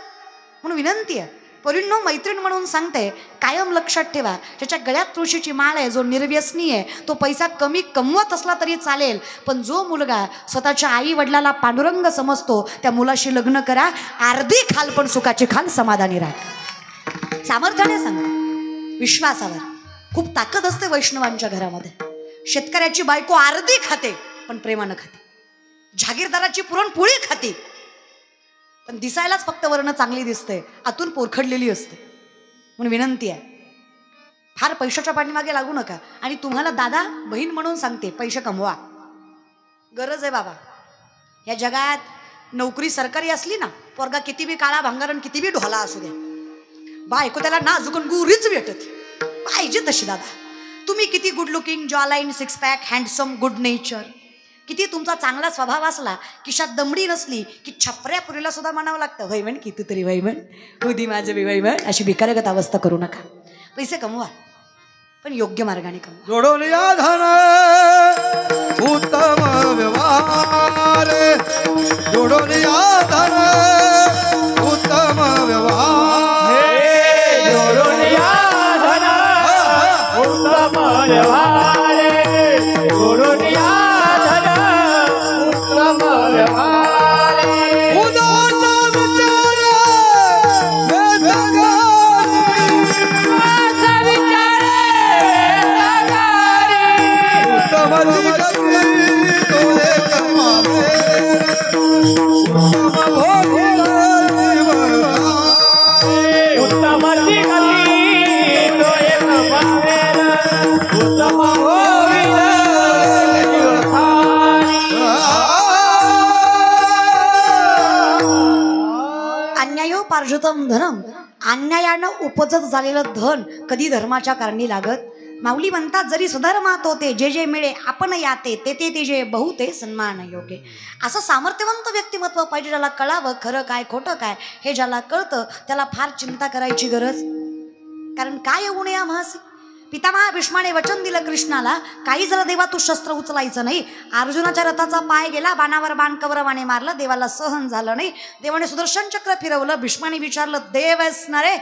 म्हणून विनंती आहे, परिणो मैत्रीण म्हणून सांगते, कायम लक्षात ठेवा, ज्याच्या गळ्यात तुळशीची माळ आहे, जो निर्व्यसनी आहे, तो पैसा कमी कमवत असला तरी चालेल, पण जो मुलगा स्वतःच्या आई वडिलाला पांडुरंग समजतो त्या मुलाशी लग्न करा. अर्धी खाल पण सुखाची खाल, समाधानी राहा. सामर्थ्याने सांगा, विश्वासावर. खूप ताकद असते वैष्णवांच्या घरामध्ये. शेतकऱ्याची बायको अर्धी खाते पण प्रेमानं खाते, जहागीरदाराची पुरणपोळी खाते पण दिसायलाच फक्त वर्ण चांगली दिसते, आतून पोरखडलेली असते. म्हणून विनंती आहे, फार पैशाच्या पाठीमागे लागू नका. आणि तुम्हाला दादा बहीण म्हणून सांगते, पैसे कमवा, गरज आहे बाबा. या जगात नोकरी सरकारी असली ना, पोरगा किती बी काळा भांगारण, किती बी ढोला असू द्या, बायको त्याला नाजुकन गुरीच भेटत पाहिजे तशी. दादा तुम्ही किती good looking, jawline, 6 pack, handsome, good nature, किती तुमचा चांगला स्वभाव असला, किशात दमडी नसली की छपऱ्या पुरीला सुद्धा म्हणावं लागतं, वैमन किती तरी वैमन, उदी माझं बी वैमन. अशी भिकाऱ्यागत अवस्था करू नका. पैसे कमवा पण योग्य मार्गाने कमवा. जोडून या धन उत्तम व्यवहार, जोडून या धन उत्तम व्यवहार, जोडून या धन उत्तम व्यवहार, जोडून या धन उत्तम व्यवहार. उदार विचार वेदगारी, उत्तम अधिकारी तोरे कमावे, उत्तम भोगिला उत्तम अधिकारी तोरे कमावे, उत्तम भोगिला अन्यायो पार्जुतम धनम. अन्यायानं उपजत झालेलं धन कधी धर्माच्या कारणी लागत. माऊली म्हणतात, जरी सुधर्मात होते जे जे मिळे आपण याते ते ते जे बहुते सन्मान योगे. असं सामर्थ्यवंत व्यक्तिमत्व पाहिजे, ज्याला कळावं खरं काय खोटं काय हे ज्याला कळतं, त्याला फार चिंता करायची गरज. कारण काय होऊ नये आम्हासी. पितामहा भीष्माने वचन दिलं कृष्णाला, काही झालं देवा तू शस्त्र उचलायचं नाही. अर्जुनाच्या रथाचा पाय गेला, बाणावर बाण कौरवाने मारलं, देवाला सहन झालं नाही. देवाने सुदर्शन चक्र फिरवलं. भीष्माने विचारलं, देव आहेस ना रे,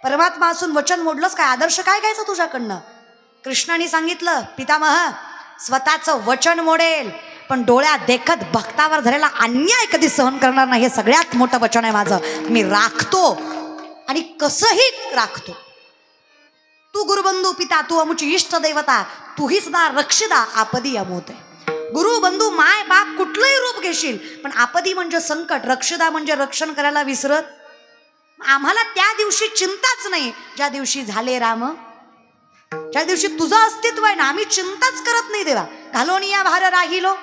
परमात्मा असून वचन मोडलंस काय, आदर्श काय घ्यायचं तुझ्याकडनं? कृष्णाने सांगितलं, पितामह स्वतःचं वचन मोडेल पण डोळ्यात देखत भक्तावर झालेला अन्याय कधी सहन करणार नाही. हे सगळ्यात मोठं वचन आहे माझं. मी राखतो आणि कसंही राखतो. तू गुरुबंधू पिता, तू अमुची इष्ट देवता, तूही सदा रक्षिता आपदी अमोते. गुरु बंधू माय बाप कुठलंही रूप घेशील, पण आपदी म्हणजे संकट, रक्षिता म्हणजे रक्षण करायला विसरत. आम्हाला त्या दिवशी चिंताच नाही ज्या दिवशी झाले राम, ज्या दिवशी तुझं अस्तित्व आहे ना, आम्ही चिंताच करत नाही. देवा घालोनिया भार राहिलो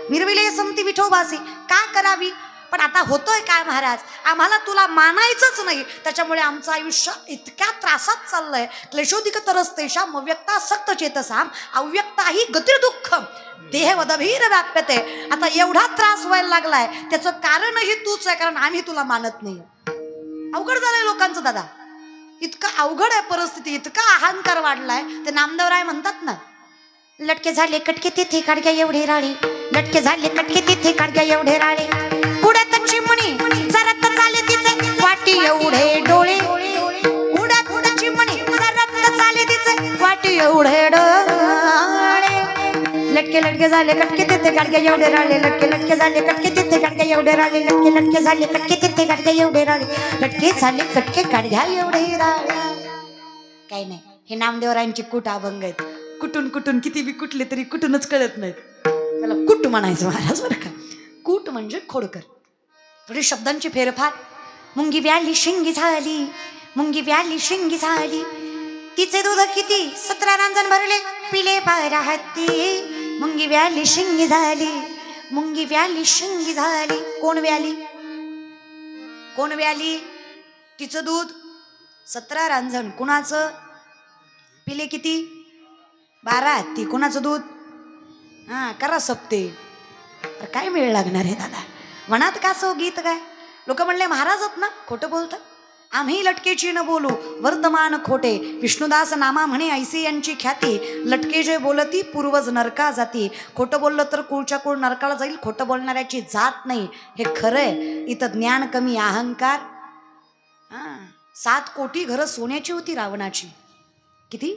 निर्विले संती विठोबासी, का करावी. पण आता होतोय काय महाराज, आम्हाला तुला मानायचंच नाही, त्याच्यामुळे आमचं आयुष्य इतक्या त्रासात चाललंय. क्लेशोधिक तरस्तेषाम अव्यक्ता सक्त चेतसाम अव्यक्ता ही गतिर्दुःखम देहवदभीर व्याप्यते. आता एवढा त्रास व्हायला लागलाय त्याचं कारणही तूच आहे, कारण आम्ही तुला मानत नाही. अवघड झालंय लोकांचं दादा, इतकं अवघड आहे परिस्थिती, इतका अहंकार वाढलाय. ते नामदेवराय म्हणतात ना, लटके झाले कटके तिथे काढग्या एवढे राळे, लटके झाले कटके तिथे काढग्या एवढे राळे, उड्यात चिमणी जरत चाले तिचे वाटी एवढे डोळे, उड्यात चिमणी जरत चाले तिचे वाटी एवढे डोळे, लटके लटके झाले कटके तिथे काढग्या एवढे राळे, लटके लटके झाले कटके तिथे काढग्या एवढे राळे, लटके लटके झाले कटके तिथे काढग्या एवढे राळे, लटके झाले कटके काढग्या एवढे राळे. काही नाही, हे नामदेवरायांची कुट अभंग आहेत. कुठून कुठून किती बी कुठले तरी कुठूनच कळत नाहीत. त्याला कुट म्हणायचं महाराज बरं का. कूट म्हणजे खोडकर. थोडी शब्दांची फेरफार. मुंगी व्याली शिंगी झाली, मुंगी व्याली शिंगी झाली, तिचे दूध किती 17 रांजण भरले पिले पारा हत्ती. मुंगी व्याली शिंगी झाली, मुंगी व्याली शिंगी झाली. कोण व्याली, कोण व्याली, तिचं दूध 17 रांजण. कुणाचं, पिले किती 12 हत्ती. कुणाचं दूध, हा करा सप्ते. काय मिळ लागणार आहे दादा, मनात का सो गीत काय. लोक म्हणले महाराजत ना खोटं बोलतात, आम्ही लटकेची न बोलू वर्तमान खोटे. विष्णुदास नामा म्हणे ऐसे यांची ख्याती, लटके जे बोलती पूर्वज नरका जाती. खोटं बोललं तर कुळच्या कुळ नरकाला जाईल, खोटं बोलणाऱ्याची जात नाही हे खरंय. इथं ज्ञान कमी अहंकार. 7 कोटी घरं सोन्याची होती रावणाची. किती,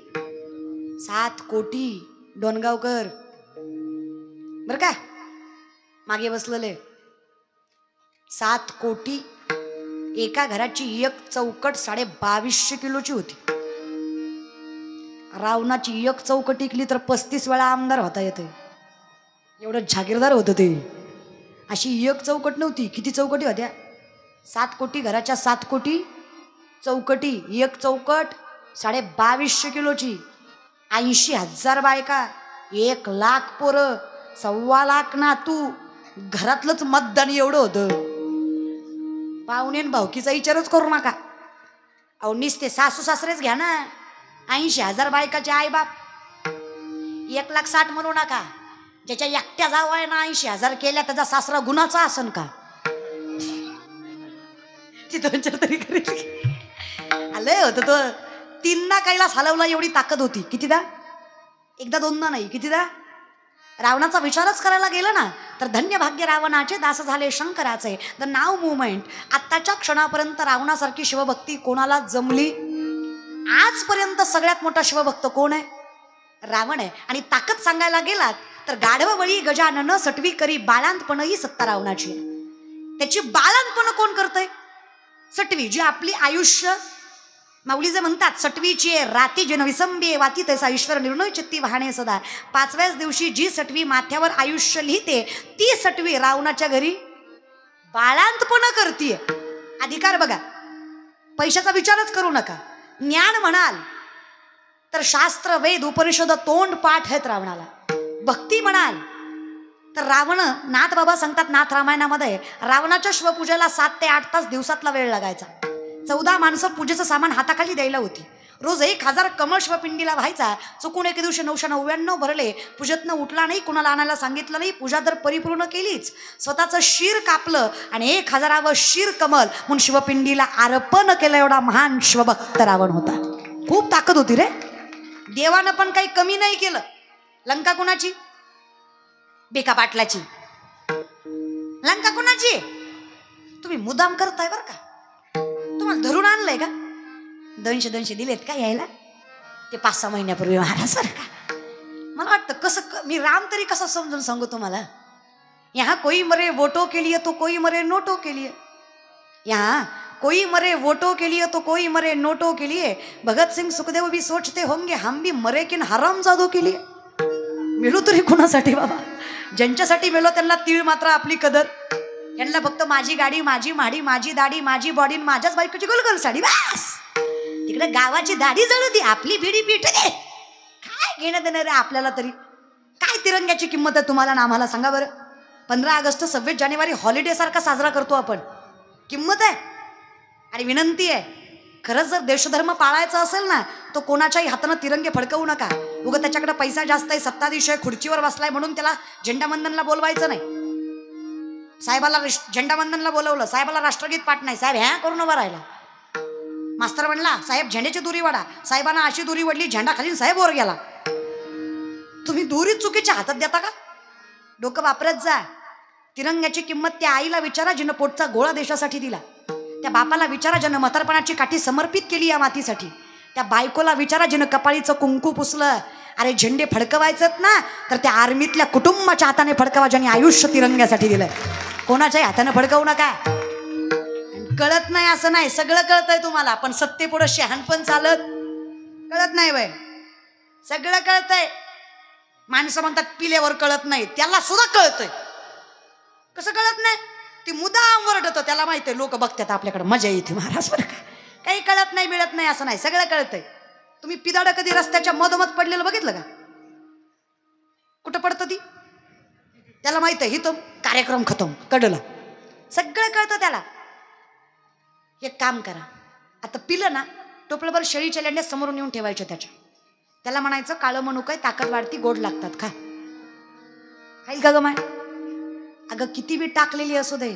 7 कोटी. डोणगावकर बर का मागे बसलेले, 7 कोटी. एका घराची एक चौकट 2250 किलोची होती. रावणाची एक चौकट इकली तर 35 वेळा आमदार होता येते, एवढं जागीरदार होतं ते. अशी एक चौकट नव्हती, किती चौकटी होत्या. 7 कोटी घराच्या 7 कोटी चौकटी. एक चौकट 2250 किलोची. 80,000 बायका, 1 लाख पोरं, 1.25 लाख नातू. घरातलंच मतदान एवढं होतं. पाहुणे भावकीचा विचारच करू नका. अहो निसते सासू सासरेच घ्या ना. 80,000 बायकाचे आई बाप. 1,60,000 म्हणू नका. ज्याच्या एकट्या जावयानं 80,000 केल्या त्याचा सासरा गुणाचा असन का. ती 2-4 तरी करेल. आलंय होतं तो. 3 कैलास हलवला एवढी ताकद होती. कितीदा, एकदा दोनदा नाही, कितीदा. रावणाचा विचारच करायला गेलं ना तर धन्य भाग्य रावणाचे दास झाले शंकराचे. The now movement. आत्ताच्या क्षणापर्यंत रावणासारखी शिवभक्ती कोणाला जमली. आजपर्यंत सगळ्यात मोठा शिवभक्त कोण आहे, रावण आहे. आणि ताकद सांगायला गेलात तर गाढव बळी गजानन सटवी करी बाळांतपण ही सत्ता रावणाची. त्याची बाळांतपण कोण करतंय, सटवी. जी आपली आयुष्य, माऊली जे म्हणतात सटवीची राती जन विसंबे वाती तैसा ईश्वर निर्णय चित्ती वाहणे सदा. 5व्याच दिवशी जी सटवी माथ्यावर आयुष्य लिहिते ती सटवी रावणाच्या घरी बाळांतपण करतीये. अधिकार बघा, पैशाचा विचारच करू नका. ज्ञान म्हणाल तर शास्त्र वेद उपनिषद तोंड पाठ आहेत रावणाला. भक्ती म्हणाल तर रावण, नाथ बाबा सांगतात नाथ रामायणामध्ये, रावणाच्या शिवपूजेला 7 ते 8 तास दिवसातला वेळ लागायचा. 14 माणसं पूजेचं सामान हाताखाली द्यायला होती. रोज 1000 कमळ शिवपिंडीला व्हायचा. चुकून एके दिवशी 999 भरले. पूजेतनं उठला नाही, कुणाला आणायला सांगितलं नाही. पूजा तर परिपूर्ण केलीच. स्वतःचं शिर कापलं आणि 1000वे शिर कमल म्हणून शिवपिंडीला अर्पण केलं. एवढा महान शिवभक्त रावण होता. खूप ताकद होती रे. देवानं पण काही कमी नाही केलं. लंका कुणाची, बेका पाटलाची. लंका कुणाची, तुम्ही मुद्दाम करताय बरं का. तुम्हाला धरून आणलंय का. 200 दिलेत का यायला, ते 5-6 महिन्यापूर्वी महाराज बरं का. मला वाटतं कसं मी राम तरी कसं समजून सांगू तुम्हाला. यहाँ कोई मरे वोटों के लिए तो कोई मरे नोटों के लिए, यहाँ कोई मरे वोटों के लिए तो कोई मरे नोटों के लिए। भगत सिंग सुखदेव भी सोचते होंगे हम भी मरे किन हरामजादों के लिए। मेलो तरी कोणासाठी बाबा? ज्यांच्यासाठी मेलो त्यांना तीळ मात्र आपली कदर, यांना फक्त माझी गाडी, माझी माडी, माझी दाढी, माझी बॉडी, माझ्याच बायकोची गोलगोल साडी, बस. तिकडे गावाची दाढी जळू दे, आपली बिडी पीठ दे, काय घेणं देणार आहे आपल्याला तरी? काय तिरंग्याची किंमत आहे तुम्हाला ना आम्हाला सांगा बरं? 15 ऑगस्ट 26 जानेवारी हॉलिडे सारखा साजरा करतो आपण, किंमत आहे? आणि विनंती आहे, खरंच जर देशधर्म पाळायचा असेल ना तो कोणाच्याही हातानं तिरंगे फडकवू नका. उगं त्याच्याकडे पैसा जास्त आहे, सत्ताधीश आहे, खुर्चीवर बसलाय म्हणून त्याला झेंडावंदनला बोलवायचं नाही. साहेबाला झेंडावंदनला बोलवलं, साहेबाला राष्ट्रगीत पाठ नाही, साहेब ह्या करून उभा राहिला. मास्तर म्हणला साहेब झेंड्याची दुरी वाढा, साहेबांना अशी दुरी वडली झेंडा खाली साहेब वर गेला. तुम्ही दुरी चुकीच्या हातात देता का? डोकं वापरत जा. तिरंग्याची किंमत त्या आईला विचारा जिनं पोटचा गोळा देशासाठी दिला, त्या बापाला विचारा ज्यानं म्हातारपणाची काठी समर्पित केली या मातीसाठी, त्या बायकोला विचारा जिनं कपाळीचं कुंकू पुसलं. अरे झेंडे फडकवायचेत ना तर त्या आर्मीतल्या कुटुंबाच्या हाताने फडकवा ज्यांनी आयुष्य तिरंग्यासाठी दिलंय. कोणाच्याही हाताने फडकवू नका. कळत नाही असं नाही, सगळं कळतंय तुम्हाला, पण सत्तेपुढं शहाणपण चालत कळत नाही वय. सगळं कळतंय. माणसं म्हणतात पिल्यावर कळत नाही, त्याला सुद्धा कळतंय. कसं कळत नाही? ती मुदाम वरडतं, त्याला माहिती आहे लोक बघतात आपल्याकडे, मजा येते महाराज बरं का. काही कळत नाही मिळत नाही असं नाही, सगळं कळतंय. तुम्ही पिदाडं कधी रस्त्याच्या मधोमध पडलेलं बघितलं का? कुठं पडतं ती? त्याला माहित आहे हिथं कार्यक्रम खतम, कडला सगळं कळतं त्याला. एक काम करा, आता पिलं ना टोपलभर शेळीच्या लेंड्या समोरून येऊन ठेवायच्या त्याला म्हणायचं काळं म्हणू काय ताकद वाढती, गोड लागतात, खा. खाईल का ग माय? अगं किती बी टाकलेली असू दे,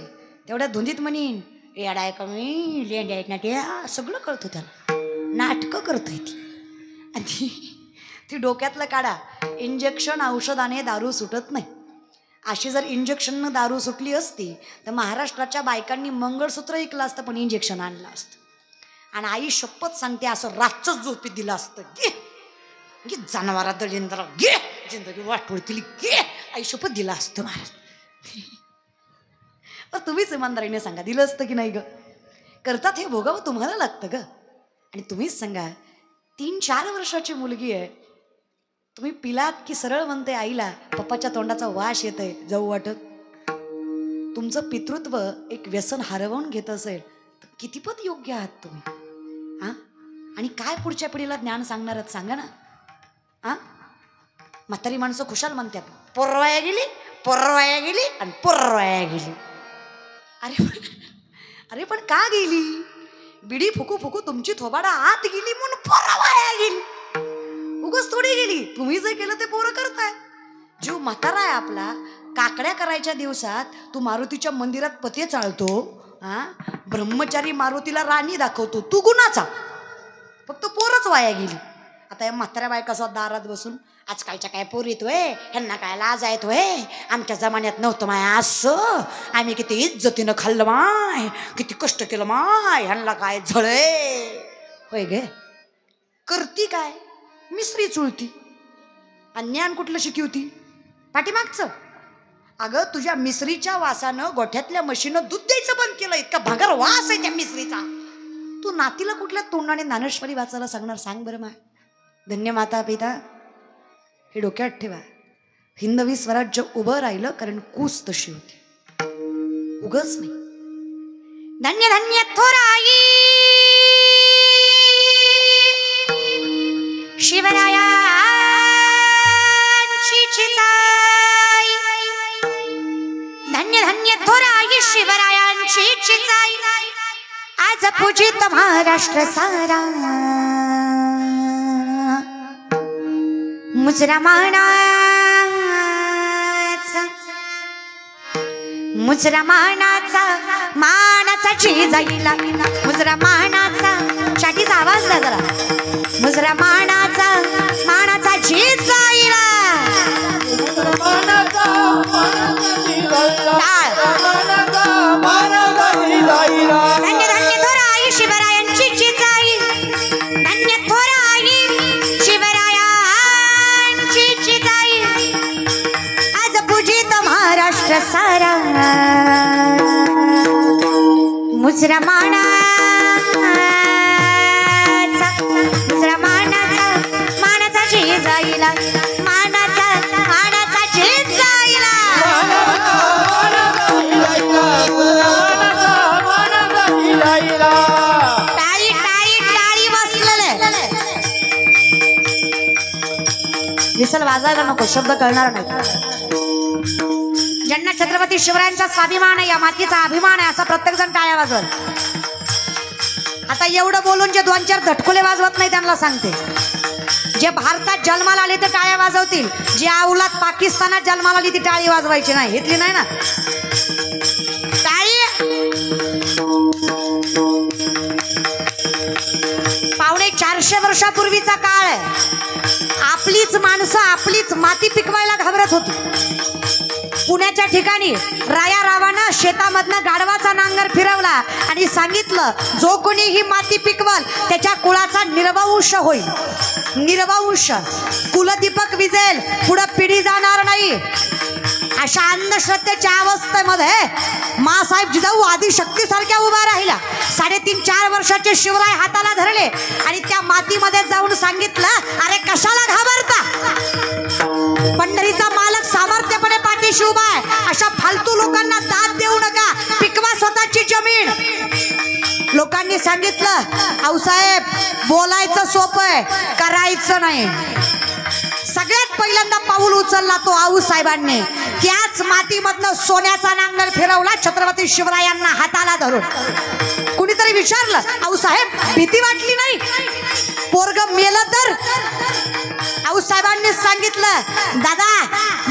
तेवढ्या धुंदीत म्हणीन येडाय कमी लेंड्या आहेत ना त्या, सगळं कळतं त्याला. नाटकं करतोय ती. आणि ती डोक्यातलं काढा, इंजेक्शन औषधाने दारू सुटत नाही. अशी जर इंजेक्शननं दारू सुटली असती तर महाराष्ट्राच्या बायकांनी मंगळसूत्र ऐकलं असतं, पण इंजेक्शन आणलं असतं. आणि आई शपथ सांगते असं रातच झोपीत दिलं असतं. घे जनावरा दळींद्र घे, जिंदगी वाटवळतील घे, आई शपथ दिलं असतं महाराज. तुम्हीच इमानदारीने सांगा दिलं असतं की नाही ग? करतात हे भोगावं तुम्हाला लागतं ग. आणि तुम्हीच सांगा, 3-4 वर्षाची मुलगी आहे, तुम्ही पिलात की सरळ म्हणते आईला पप्पाच्या तोंडाचा वास येतोय जाऊ वाटत? तुमचं पितृत्व एक व्यसन हरवून घेत असेल तर कितीपत योग्य आहात तुम्ही? हा, आणि काय पुढच्या पिढीला ज्ञान सांगणार आहात सांगा ना. हा, म्हातारी माणसं खुशाल म्हणतात पोरवाया गेली, पोरवाया गेली आणि पोरवाया गेली. अरे पण का गेली? बिडी फुकू फुकू तुमची थोबाडा आत गेली म्हणून पोरवाया गेली. उगाच थोडी गेली, तुम्ही जे केलं ते पोरं करताय. जीव म्हातारा आहे आपला, काकड्या करायच्या दिवसात तू मारुतीच्या मंदिरात पते चालतो, हा, ब्रह्मचारी मारुतीला राणी दाखवतो, तू गुणाचा. फक्त पोरच वाया गेली. आता या म्हाताऱ्या बायका सुद्धा दारात बसून आजकालच्या काय पोरी येतोय, ह्यांना काय लाज आहेत होय, आमच्या जमान्यात नव्हतं माय असं, आम्ही किती इज्जतीनं खाल्लं माय, किती कष्ट केलं माय, ह्यांना काय झळे होय गे. करती काय? मिसरी चुळती. आणि ज्ञान कुठलं शिकवती? पाठीमागचं. अगं तुझ्या मिसरीच्या वासानं गोठ्यातल्या म्हशीनं दूध द्यायचं बंद केलं, इतका भंगार वास आहे त्या मिसरीचा. तू नातीला कुठल्या तोंडाने ज्ञानेश्वरी वाचायला सांगणार सांग बरं माय? धन्य माता पिता हे डोक्यात ठेवा. हिंदवी स्वराज्य उभं राहिलं कारण कूस तशी होती, उगच नाही. धन्य धन्य थोराई शिवरायांची चिचाई, धन्य धन्य थोराई शिवरायांची चिचाई, आज पूजित महाराष्ट्र सारा. मुजरा मानाचा मानाचा जिजाईला, मुजरा मानाचा शाटीचा आवाज द्या जरा. मुजरा मानाचा मानाचा जिजाईला, धन्य धन्य थोराई शिवरायांची जिजाई, धन्य थोराई शिवरायांची जिजाई, आज पूजित महाराष्ट्र सारा. मुजरा मानाचा झे जाईला मानाचा झे जाईला टाळी टाळी टाळी बसलेले विसल वाजायला नको शब्द कळणार नाही. ज्यांना छत्रपती शिवरायांचा स्वाभिमान आहे या मातीचा अभिमान आहे असा प्रत्येक जण टाळ्या वाजवत. आता एवढं बोलून जे 2-4 धटकुले वाजवत नाही त्यांना सांगते, जे भारतात जन्माला आले ते टाळ्या वाजवतील, जे औलाद पाकिस्तानात जन्माला आली ती टाळी वाजवायची नाही. इथली नाही ना टाळी. 450 वर्षापूर्वीचा काळ आहे. आपलीच माणसं आपलीच माती पिकवायला घाबरत होती. पुण्याच्या ठिकाणी राया रावानं शेतामधनं गाढवाचा नांगर फिरवला आणि सांगितलं जो कोणी ही माती पिकवल त्याच्या कुळाचा निर्वंश होईल. निर्वंश कुलदीपक विजेल, पुढे पिढी जाणार नाही. अशा अंधश्रद्धेच्या अवस्थेमध्ये मासाहेब जिजाऊ आदिशक्तीसारख्या उभा राहिला. 3.5-4 वर्षाचे शिवराय हाताला धरले आणि त्या मातीमध्ये जाऊन सांगितलं अरे कशाला घाबरता, पंढरीचा मालक सामर्थ्यपणे पाठीशी उभा आहे. अशा फालतू लोकांना दाद देऊ नका, पिकवा स्वतःची जमीन. लोकांनी सांगितलं आऊसाहेब बोलायचं सोपं आहे, करायचं नाही. सगळ्यात पहिल्यांदा पाऊल उचलला तो आऊसाहेबांनी. त्याच मातीमधनं सोन्याचा नांगर फिरवला छत्रपती शिवरायांना हाताला धरून. कुणीतरी विचारलं आऊसाहेब भीती वाटली नाही, पोरग मेलं तर? आऊसाहेबांनी सांगितलं दादा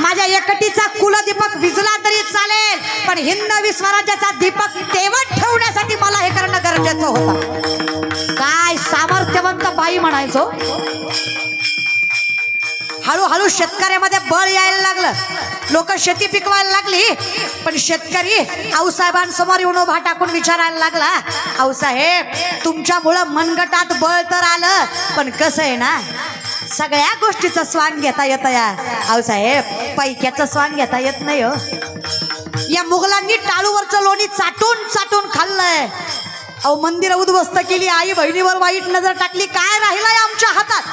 माझ्या एकटीचा कुलदीपक विजला तरी चालेल, पण हिंदवी स्वराज्याचा दीपक तेवत ठेवण्यासाठी मला हे करणं गरजेचं होतं. काय सामर्थ्यवंत बाई म्हणायचो. हळूहळू शेतकऱ्यामध्ये बळ यायला लागलं, लोक शेती पिकवायला लागली. पण शेतकरी आऊसाहेबांसमोर येऊन उभा टाकून विचारायला लागला आऊसाहेब तुमच्यामुळं मनगटात बळ तर आलं, पण कसं आहे ना सगळ्या गोष्टीचं स्वांग घेता येतं या आऊसाहेब, पैक्याचं स्वांग घेता येत नाही हो. या मुघलांनी टाळूवरचं लोणी चाटून चाटून खाल्लंय. अहो मंदिरं उद्ध्वस्त केली, आई बहिणीवर वाईट नजर टाकली, काय राहिलंय आमच्या हातात?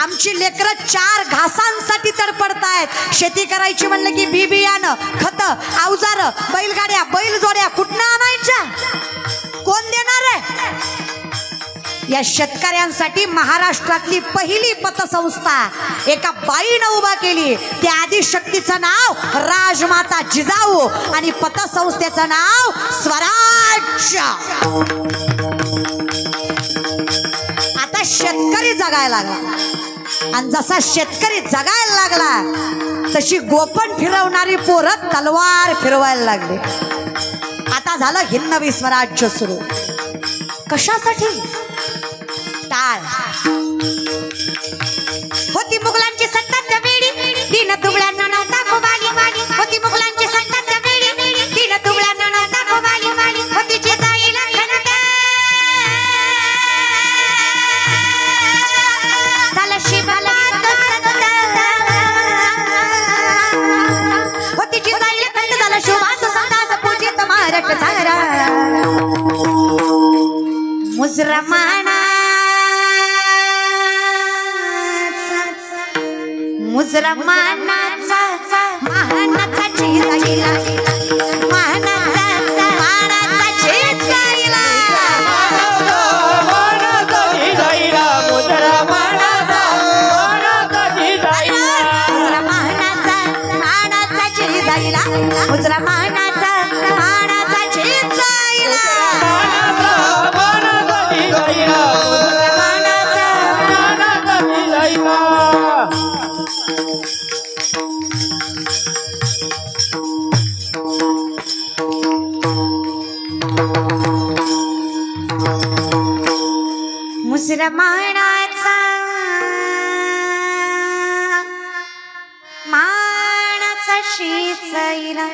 आमची लेकरं 4 घासांसाठी तडपडतायत. शेती करायची म्हणलं की बी बियाणं, खत, अवजार, बैलगाड्या, बैलजोड्या कुठनं आणायच्या? कोण देणार आहे? या शेतकऱ्यांसाठी महाराष्ट्रातली पहिली पतसंस्था एका बाईनं उभा केली. त्या आदिशक्तीचं नाव राजमाता जिजाऊ आणि पतसंस्थेचं नाव स्वराज्य. आता शेतकरी जगायला लागला आणि जसा शेतकरी जगायला लागला तशी गोपन फिरवणारी पोरं तलवार फिरवायला लागली. आता झालं हिंदवी स्वराज्य सुरू. कशासाठी? टाळ. होती मुघलांची सत्ता त्या वेळी, दिन दुबळ्यांना नव्हता खोबाली. होती मुघलांची सत्ता त्या वेळी, दिन दुबळ्यांना नव्हता खोबाली. होती जिजाईला खणत झालं शिवाला होती जिजाईला खंड झालं शिवाचं संताचं पूजित मारक झाला. मुजरा मुजरा मानाचा महानाचा झेला गेला, महानाचा झेला गेला. मानाचा झेला मुजरा मानाचा झेला मुजरा मानाचा झेला गेला, मुजरा मानाचा झेला गेला. मुजरा मानाचा शिजला.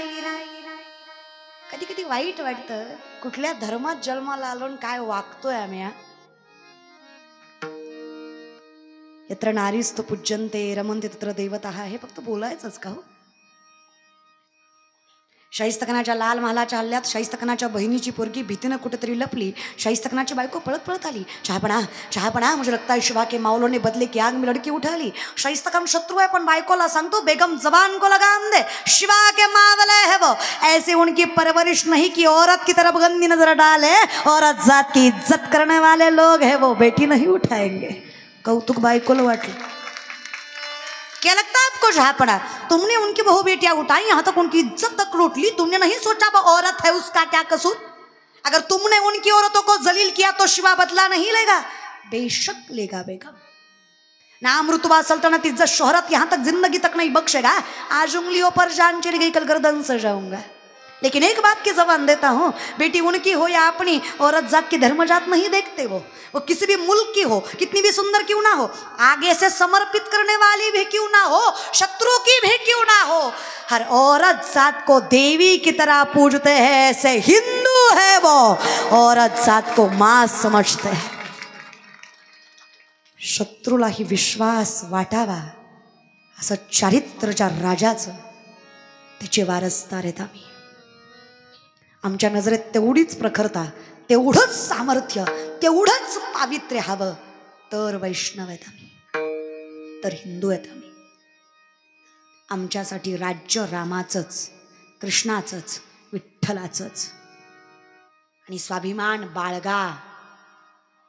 कधी कधी वाईट वाटतं कुठल्या धर्मात जन्माला आलो काय वागतोय आम्ही. यत्र नारीस्तु पूज्यन्ते रमन्ते तत्र देवतः हे फक्त बोलायचंच का हो? शाहिस्तखानाच्या लाल महालाच्या हल्ल्यात शाहिस्तखानाच्या बहिणीची पोरगी भीतीनं कुठेतरी लपली. शाहिस्तखानाची बायको पळत पळत आली. चहापणा मुझे लगता है शिवा के मावलों ने बदले की आग में लड़की उठा ली. शाहिस्तखान शत्रु है पण बायकोला सांगतो बेगम जबान को लगाम दे, शिवा के मावले है वो, ऐसे उनकी परवरिश नहीं की औरत की तरफ गंदी नजर डाले, औरत जात की इज्जत करने वाले लोग है वो बेटी नहीं उठाएंगे. कौतुक बायकोला वाटलं. क्या लगता है आपको झापड़ा, तुमने उनकी बहू बेटियां उठाई, यहाँ तक उनकी इज्जत तक लूट ली, तुमने नहीं सोचा वो औरत है उसका क्या कसूर. अगर तुमने उनकी औरतों को जलील किया तो शिवा बदला नहीं लेगा. बेशक लेगा बेगम. नाम रुतबा सल्तनत इज्जत शोहरत यहाँ तक जिंदगी तक नहीं बख्शेगा. आज उंगलियों पर जान चली गई, कल गर्दन सजाऊंगा. लेकिन एक बात की जबान देता हूँ, बेटी उनकी हो या अपनी, औरत जात की धर्म जात नहीं देखते. वो किसी भी मुल्क की हो, कितनी भी सुंदर क्यों ना हो, आगे से समर्पित करने वाली भी क्यों ना हो, शत्रु की भी क्यों ना हो, हर औरत जात को देवी की तरह पूजते हैं. ऐसे हिंदू है वो, औरत जात को मां समझते हैं. शत्रूलाही विश्वास वाटावा असं चारित्र्याच्या राजाचं त्याचे वारसदार आहेत आम्ही. आमच्या नजरेत तेवढीच प्रखरता, तेवढंच सामर्थ्य, तेवढंच पावित्र्य हवं तर वैष्णव आहेत आम्ही, तर हिंदू आहेत आम्ही. आमच्यासाठी राज्य रामाचंच, कृष्णाचंच, विठ्ठलाचंच. आणि स्वाभिमान बाळगा.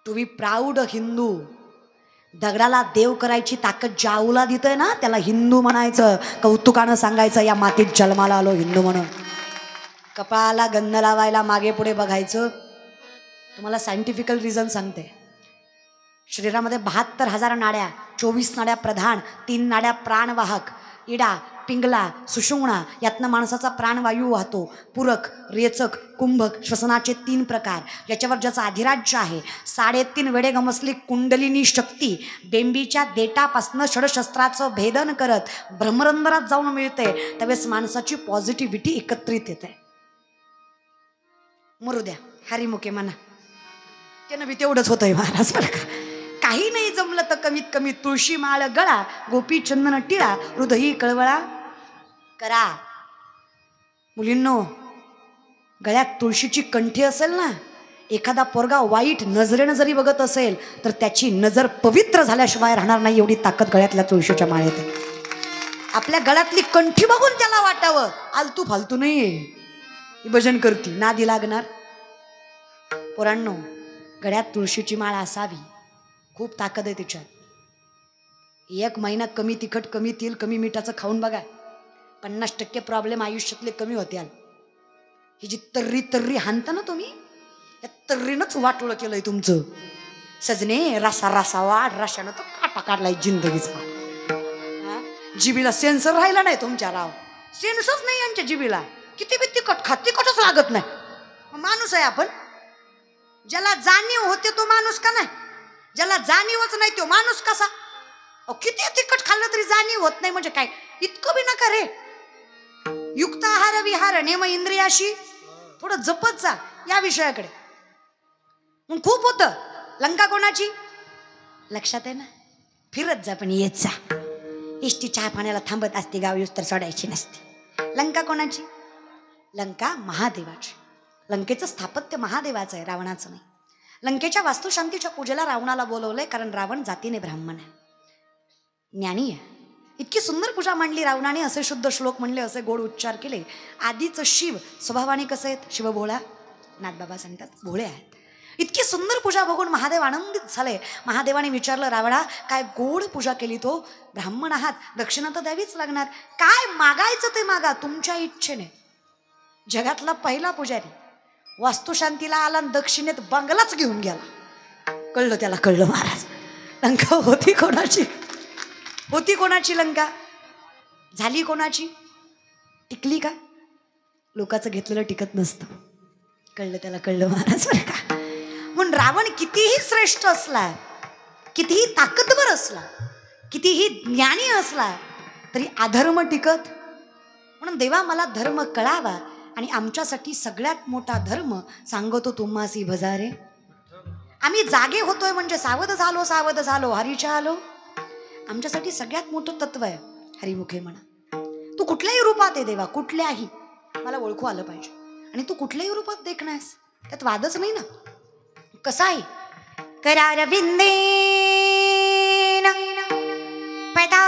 To be proud Hindu. दगडाला देव करायची ताकद जाऊला देतोय ना, त्याला हिंदू म्हणायचं. कौतुकानं सांगायचं या मातीत जन्माला आलो हिंदू म्हणून. कपाळाला गंध लावायला मागे पुढे बघायचं. तुम्हाला सायंटिफिकल रिझन सांगते. शरीरामध्ये 72,000 नाड्या, 24 नाड्या प्रधान, 3 नाड्या प्राणवाहक, इडा, पिंगला, सुषुम्ना, यातनं माणसाचा प्राणवायू वाहतो. पूरक, रेचक, कुंभक, श्वसनाचे 3 प्रकार, याच्यावर ज्याचं अधिराज्य आहे. 3.5 वेडे गमसली कुंडलिनी शक्ती बेंबीच्या देटापासनं षडशस्त्राचं भेदन करत ब्रह्मरंध्रात जाऊन मिळते. त्यावेळेस माणसाची पॉझिटिव्हिटी एकत्रित येते. मरू द्या, हरिमुखे म्हणा, त्यानं बी तेवढंच होतंय महाराज बरं का. काही नाही जमलं तर कमीत कमी तुळशी माळ गळा, गोपी चंदन टिळा, हृदयी कळवळा करा. मुलींनो, गळ्यात तुळशीची कंठी असेल ना, एखादा पोरगा वाईट नजरेनं जरी बघत असेल तर त्याची नजर पवित्र झाल्याशिवाय राहणार नाही, एवढी ताकद गळ्यातल्या तुळशीच्या माळेत. आपल्या गळ्यातली कंठी बघून त्याला वाटावं आलतू फालतू नाही भजन करती, नादी लागणार. पोरांनो, गळ्यात तुळशीची माळ असावी, खूप ताकद आहे तिच्यात. 1 महिना कमी तिखट, कमी तेल, कमी मिठाचं खाऊन बघा, 50% प्रॉब्लेम आयुष्यातले कमी होत्याल. ही जी तर्री हाणता ना तुम्ही, या तर्रीनंच वाटोळं केलंय तुमचं. सजने रसा वाढ, रशानं तो काटा काढलाय जिंदगीचा. जिबीला सेन्सर राहिला नाही तुमच्या. राव, सेन्सच नाही यांच्या जिबीला. किती बी तिखट खा, तिखटच लागत नाही. माणूस आहे आपण. ज्याला जाणीव होते तो माणूस का नाही, ज्याला जाणीवच नाही तो माणूस कसा. किती तिखट खाल्लं तरी जाणीव होत नाही म्हणजे काय, इतकं बी नका रे. युक्त आहार विहार नेम इंद्रियाशी थोडं जपत जा या विषयाकडे. मग खूप होतं. लंका कोणाची लक्षात आहे ना, फिरत जा पण येत जा. इष्टी चहा पाण्याला थांबत असते, गाव युस्तर सोडायची नसते. लंका कोणाची, लंका महादेवाची. लंकेचं स्थापत्य महादेवाचं आहे, रावणाचं नाही. लंकेच्या वास्तुशांतीच्या पूजेला रावणाला बोलवलंय, कारण रावण जातीने ब्राह्मण आहे, ज्ञानी आहे. इतकी सुंदर पूजा मांडली रावणाने, असे शुद्ध श्लोक म्हणले, असे गोड उच्चार केले. आधीच शिव स्वभावाने कसे आहेत, शिव भोळा, नाथबाबा सांगतात भोळे आहेत. इतकी सुंदर पूजा बघून महादेव आनंदित झाले. महादेवाने विचारलं, रावणा काय गोड पूजा केली, तो ब्राह्मण आहात, दक्षिणा तर द्यावीच लागणार, काय मागायचं ते मागा तुमच्या इच्छेने. जगातला पहिला पुजारी वास्तुशांतीला आला, दक्षिणेत बंगलाच घेऊन गेला. कळलं त्याला, कळलं महाराज. लंका होती कोणाची, होती कोणाची लंका, झाली कोणाची, टिकली का. लोकांचं घेतलेलं टिकत नसतं. कळलं त्याला, कळलं महाराज बरं का. म्हणून रावण कितीही श्रेष्ठ असला, कितीही ताकदवर असला, कितीही ज्ञानी असला, तरी अधर्म टिकत. म्हणून देवा मला धर्म कळावा, आणि आमच्यासाठी सगळ्यात मोठा धर्म सांगतो तुम्हासी भजारे. आम्ही जागे होतोय म्हणजे सावध झालो, हरीच्या आलो. आमच्यासाठी सगळ्यात मोठं तत्व आहे हरिमुखे म्हणा. तू कुठल्याही रूपात आहे देवा, कुठल्याही, मला ओळखू आलं पाहिजे. आणि तू कुठल्याही रूपात देखणं आहेस, त्यात वादच नाही ना. कसा आहे करारविंदेन पदारविंदम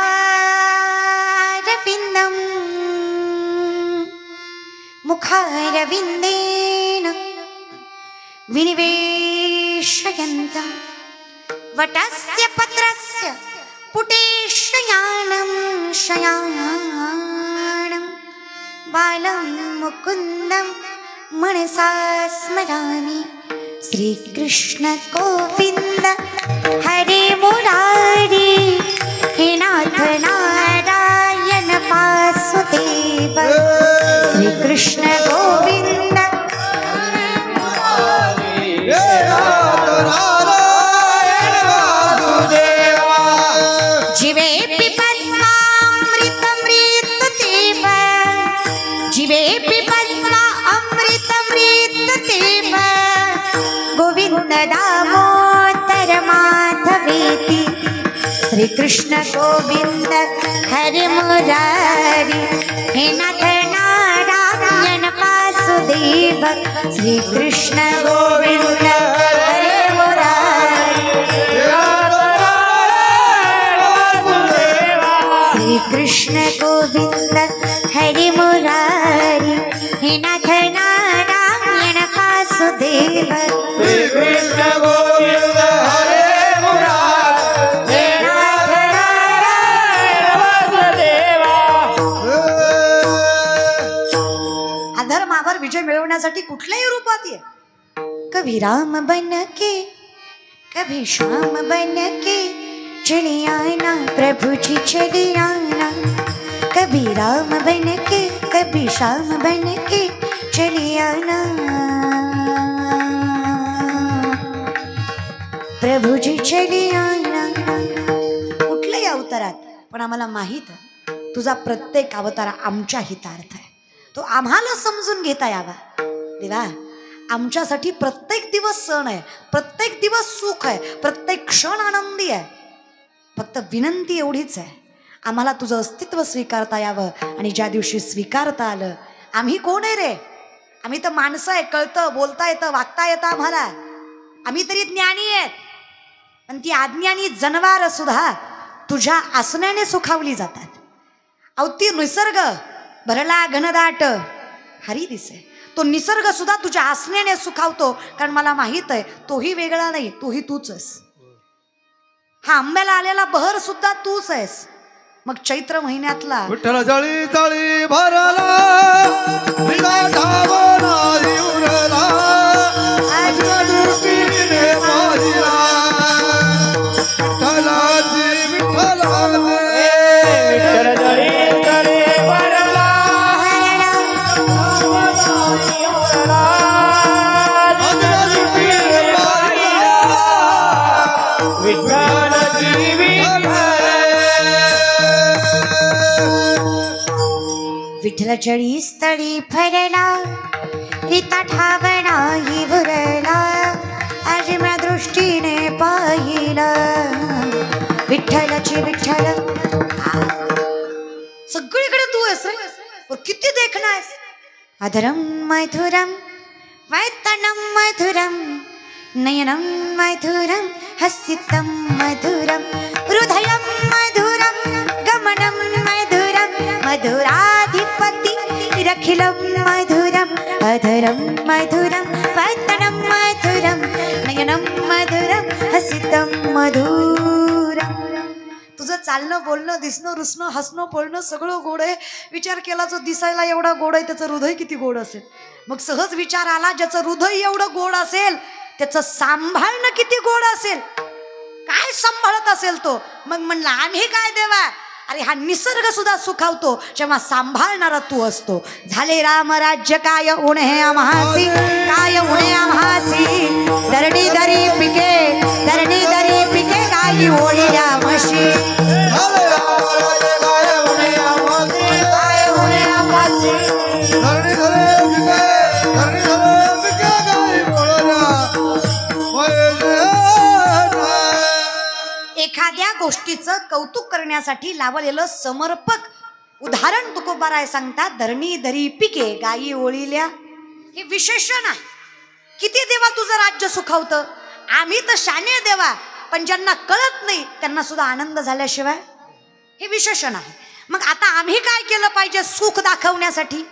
मुखारविंदेन विनिवेशयन्तं वटस्य पत्रस्य पुटेशयानं शयानं बालं मुकुन्दं मनसा स्मरामि. श्रीकृष्ण गोविन्द हरे मुरारी हे नाथ नारायण वासुदेव. श्रीकृष्ण गोविन्द जीवे पिबत्वा अमृतमृतदेव जीवे पिबत्वा अमृतमृतदेव गोविन्द दामोदर माधवेति. श्रीकृष्ण गोविन्द हरे मुरारी हे नाथ नारायण वासुदेव. श्रीकृष्ण गोविन्द हरे मुरारी श्रीकृष्ण गोविन्द हरे मुरारी हे नाथ नारायण वासुदेव. श्रीकृष्ण गोविंद हरे मुरारी हे नाथ नारायण वासुदेवा. अधर्मावर विजय मिळवण्यासाठी कुठल्याही रूपात ये. कभी राम बन के कभी श्याम बन के चले आना प्रभु जी चले आना. कभी राम बन के कभी श्याम बन के चले आना प्रभु जी चले आना. कुठल्याही अवतारात पण आम्हाला माहित आहे तुझा प्रत्येक अवतार आमच्या हितार्थ आहे. तो आम्हाला समजून घेता यावा देवा. आमच्यासाठी प्रत्येक दिवस सण आहे, प्रत्येक दिवस सुख आहे, प्रत्येक क्षण आनंदी आहे. फक्त विनंती एवढीच आहे, आम्हाला तुझं अस्तित्व स्वीकारता यावं. आणि ज्या दिवशी स्वीकारता आलं, आम्ही कोण आहे रे? आम्ही तर माणसं आहे, कळतं, बोलता येतं, वागता येतं आम्हाला. आम्ही तरी ज्ञानी आहेत, पण ती अज्ञानी जनावर सुद्धा तुझ्या आसनाने सुखावली जातात. अवती निसर्ग भरला घनदाट हरी दिसे, तो निसर्ग सुद्धा तुझ्या आसनाने सुखावतो. कारण मला माहित आहे तोही वेगळा नाही, तोही तूच आहेस. हा आंब्याला आलेला बहर सुद्धा तूच आहेस. मग चैत्र महिन्यातला विठ्ठल जळी जळी भरला विदा धावना उरला आजच्या दृष्टीने पाहिला. विठ्ठलाची विठ्ठलाने विठ्ठल जळी जळी भरला आजच्या दृष्टीने पाहिला. विठ्ठलाची विठ्ठल चळी स्थळी फरला रीता ठावणा ही भरला आज म्या दृष्टीने पाहिला. विठ्ठलाची विठ्ठल सगळीकडे तू आहेस रे. किती देखणं आहेस. अधरम मधुरम वैतनं मधुरम नयनं मधुरम हसितं मधुरम हृदयं मधुरम गमनं मधुरम मधुराधिपति रखिलं मधुरम अधरं मधुरम वैतनं मधुरम नयनं मधुरम हसितं मधुरम. तुझं चालणं बोलणं दिसणं रुसणं हसणं बोलणं सगळं गोड आहे. विचार केला जो दिसायला एवढा गोड आहे त्याचं हृदय किती गोड असेल. मग सहज विचार आला ज्याचं हृदय एवढं गोड असेल त्याचं सांभाळणं किती गोड असेल. काय सांभाळत असेल तो. मग म्हणला आम्ही काय देवा. अरे हा निसर्ग सुद्धा सुखावतो जेव्हा सांभाळणारा तू असतो. झाले राम राज्य काय उणे आम्हासी काय उणे आम्हासी धरणी दरी पिके धरणी दरी पिके गाई ओळील्या म्हशी झाले रामाचे काय उणे आम्हासी काय उणे आम्हासी. धरणी धरे पिके धरणी धरे पिके गाई बोलल्या एखाद्या गोष्टीचं कौतुक करण्यासाठी लावलेलं समर्पक उदाहरण तुकोबाराय सांगतात, धरणी धरी पिके गायी ओळील्या. हे विशेषण आहे. किती देवा तुझं राज्य सुखावतं. आम्ही तर शाने देवा, पण ज्यांना कळत नाही त्यांना सुद्धा आनंद झाल्याशिवाय हे विशेषण आहे. मग आता आम्ही काय केलं पाहिजे सुख दाखवण्यासाठी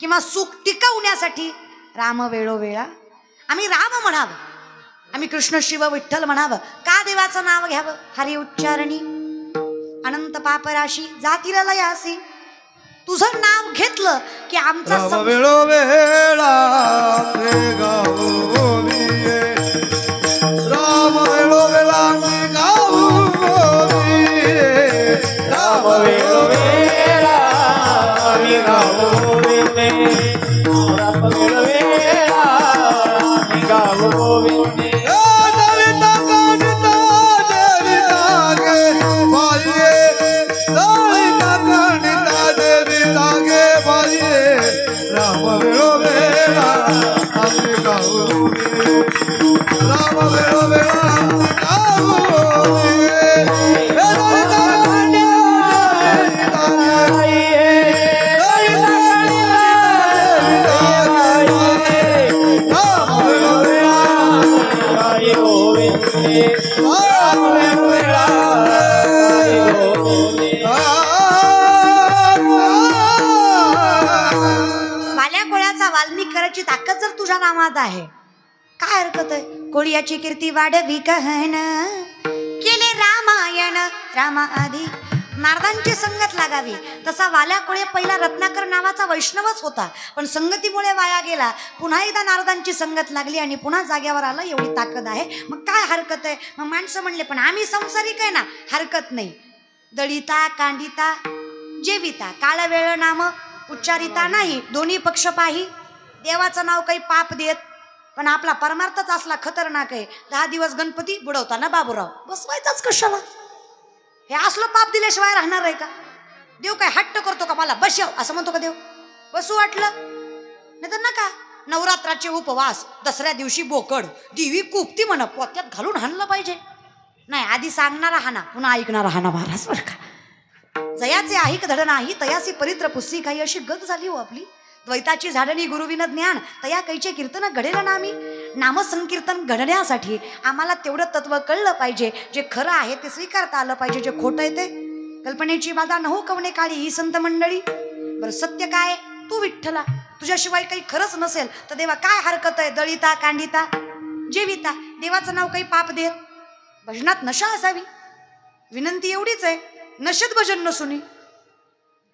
किंवा सुख टिकवण्यासाठी? राम वेळोवेळा आम्ही राम म्हणावं, आम्ही कृष्ण शिव विठ्ठल म्हणावं. का देवाचं नाव घ्यावं? हरी उच्चारणी अनंत पापराशी जातील लयासी. तुझं नाव घेतलं की आमचा राम वेळोवेळा मी गाऊनिये, राम वेळोवेळा मी गाऊनिये, राम वेळोवेळा आम्ही गावोविंदे, राम वेळोवेळा आम्ही गावोविंदे. वाल्मिकाची ताकद जर तुझ्या नामात आहे, काय हरकत आहे? कोळीयाची कीर्ती वाढवी कहन केले रामायण रामा आधी. नारदांची संगत लागावी. तसा वाल्या कोळे पहिला रत्नाकर नावाचा वैष्णवच होता, पण संगतीमुळे वाया गेला. पुन्हा एकदा नारदांची संगत लागली आणि पुन्हा जाग्यावर आलं. एवढी ताकद आहे, मग काय हरकत आहे? मग माणसं म्हणले पण आम्ही संसारिक आहे ना. हरकत नाही. दळिता कांडिता जेविता काळ वेळ नाम उच्चारिता नाही. दोन्ही पक्ष पाही. देवाचं नाव काही पाप देत, पण आपला परमार्थच असला खतरनाक आहे. 10 दिवस गणपती बुडवताना बाबूराव बसवायचाच कशाला? हे असलं पाप दिल्याशिवाय राहणार आहे का? देव काय हट्ट करतो का मला बसव असं म्हणतो का देव? बसू वाटलं नाही तर नका. नवरात्राचे उपवास, दसऱ्या दिवशी बोकड, दिवी कुपती म्हण पोत्यात घालून हाणलं पाहिजे. नाही, आधी सांगणारा हाना, पुन्हा ऐकणारा हाना महाराज बरं का. जयाचे ऐक धड नाही तयासी परित्र पुस्ती काही. अशी गत झाली हो आपली. द्वैताची झाडणी गुरुविन ज्ञान तया कैचे कीर्तन घडेल नामी. नामसंकीर्तन घडण्यासाठी आम्हाला तेवढं तत्व कळलं पाहिजे. जे खरं आहे ते स्वीकारता आलं पाहिजे, जे खोटं आहे ते कल्पनेची बाधा न हो कवणे काळी ही संत मंडळी. बरं सत्य काय? तू विठ्ठला. तुझ्याशिवाय काही खरंच नसेल तर देवा काय हरकत आहे? दळिता कांडिता जेविता देवाचं नाव काही पाप देत. भजनात नशा असावी. विनंती एवढीच आहे, नशेत भजन नसुनी.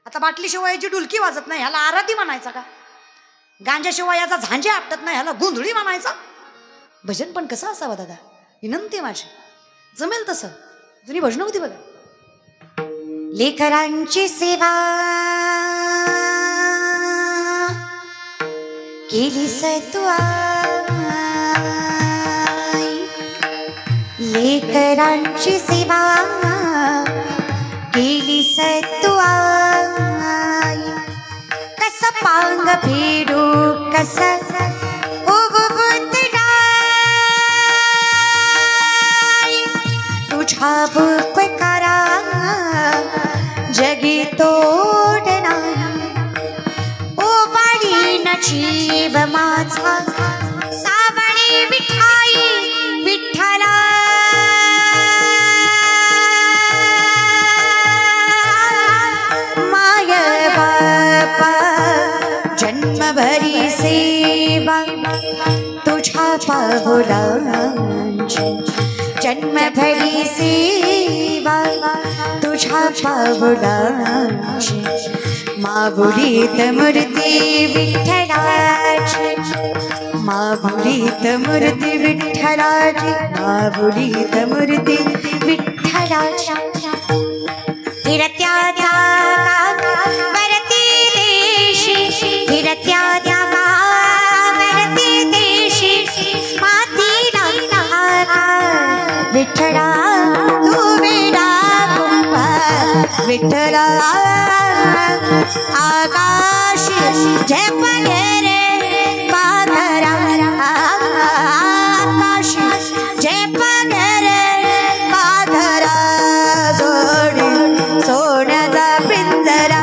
आता बाटलीशिवाय याची डुलकी वाजत नाही, ह्याला आराधी म्हणायचा का? गांजाशिवाय याचा झांजे आपटत नाही, ह्याला गोंधळी म्हणायचा? भजन पण कसं असावं दादा? विनंती माझी. जमेल तसं जुनी भजन होती बघा. लेकरांची सेवा केली सत्वा, लेकरांची सेवा केली सत्वा. कस पांग फेडू कस तुझा उपकारा जगी तोड नाही. ओ वाडी न जीव माझा सावणी विठाई विठ्ठला. माय बापा जन्मभरी सेवा तुझ्या पावलांची. जन्मभरी सेवा तुझ्या पावलांची. माऊलीत मूर्ती विठ्ठलाची. माऊलीत मूर्ती विठ्ठलाची. माऊलीत मूर्ती विठ्ठलाची. फिरत्याचा वरती देशी. फिरत्याचा वरती देशी. मातीला विठ्ठला तू वेडा कुंभा. विठ्ठला आकाश झेप घे पाखरा. आकाश झेप घे पाखरा. सोड सोन्याचा पिंजरा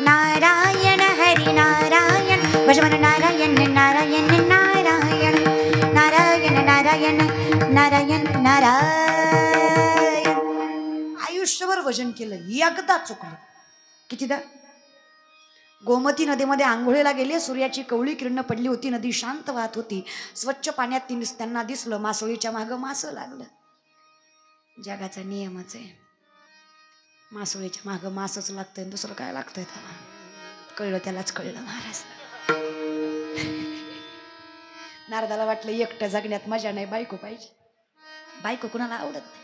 नारायण हरी नारायण भजमन नारायण नारायण नारायण नारायण नारायण नारायण नारायण. आयुष्यभर भजन केलं, एकदा चुकलं. कितीदा? गोमती नदीमध्ये आंघोळीला गेले, सूर्याची कवळी किरण पडली होती, नदी शांत वाहत होती, स्वच्छ पाण्यात त्यांना दिसलं मासोळीच्या मागं मासं लागलं. जगाचा नियमच आहे, मासोळीच्या मागं मासच लागतंय, दुसरं काय लागतंय त्याला? कळलं, त्यालाच कळलं महाराज. नारदाला वाटलं एकटं जगण्यात मजा नाही, बायको पाहिजे. बायको कुणाला आवडत नाही.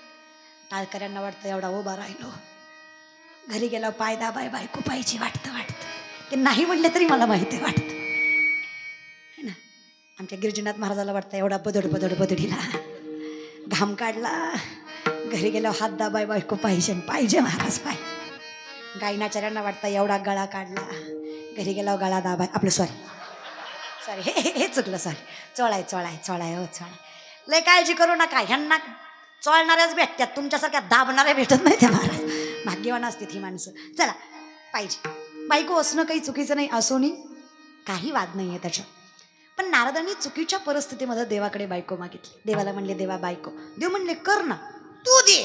टाळकऱ्यांना वाटतं एवढा उभा राहिलो, घरी गेला पाय दाबाय बायको पाहिजे, वाटतं ते नाही म्हटले तरी मला माहिती वाटतं है ना. आमच्या गिरिजनाथ महाराजाला वाटतं एवढा बदडीला घाम काढला, घरी गेल्यावर हात दाबाय बायको पाहिजे महाराज पाय. गायनाचार्यांना वाटतं एवढा गळा काढला, घरी गेल्यावर गळा दाबाय आपलं सॉरी हे चुकलं, सॉरी चोळाय हो चोळाय. लय काळजी करू नका, ह्यांना चोळणाऱ्याच भेटतात, तुमच्यासारख्या दाबणाऱ्या भेटत नाही त्या महाराज. भाग्यवान असते ही माणसं. चला, पाहिजे बायको असणं काही चुकीचं नाही, असोनी काही वाद नाही आहे त्याच्यात. पण नारदांनी चुकीच्या परिस्थितीमध्ये देवाकडे बायको मागितली. देवाला म्हणले देवा बायको. देव म्हणले कर ना, तू दे.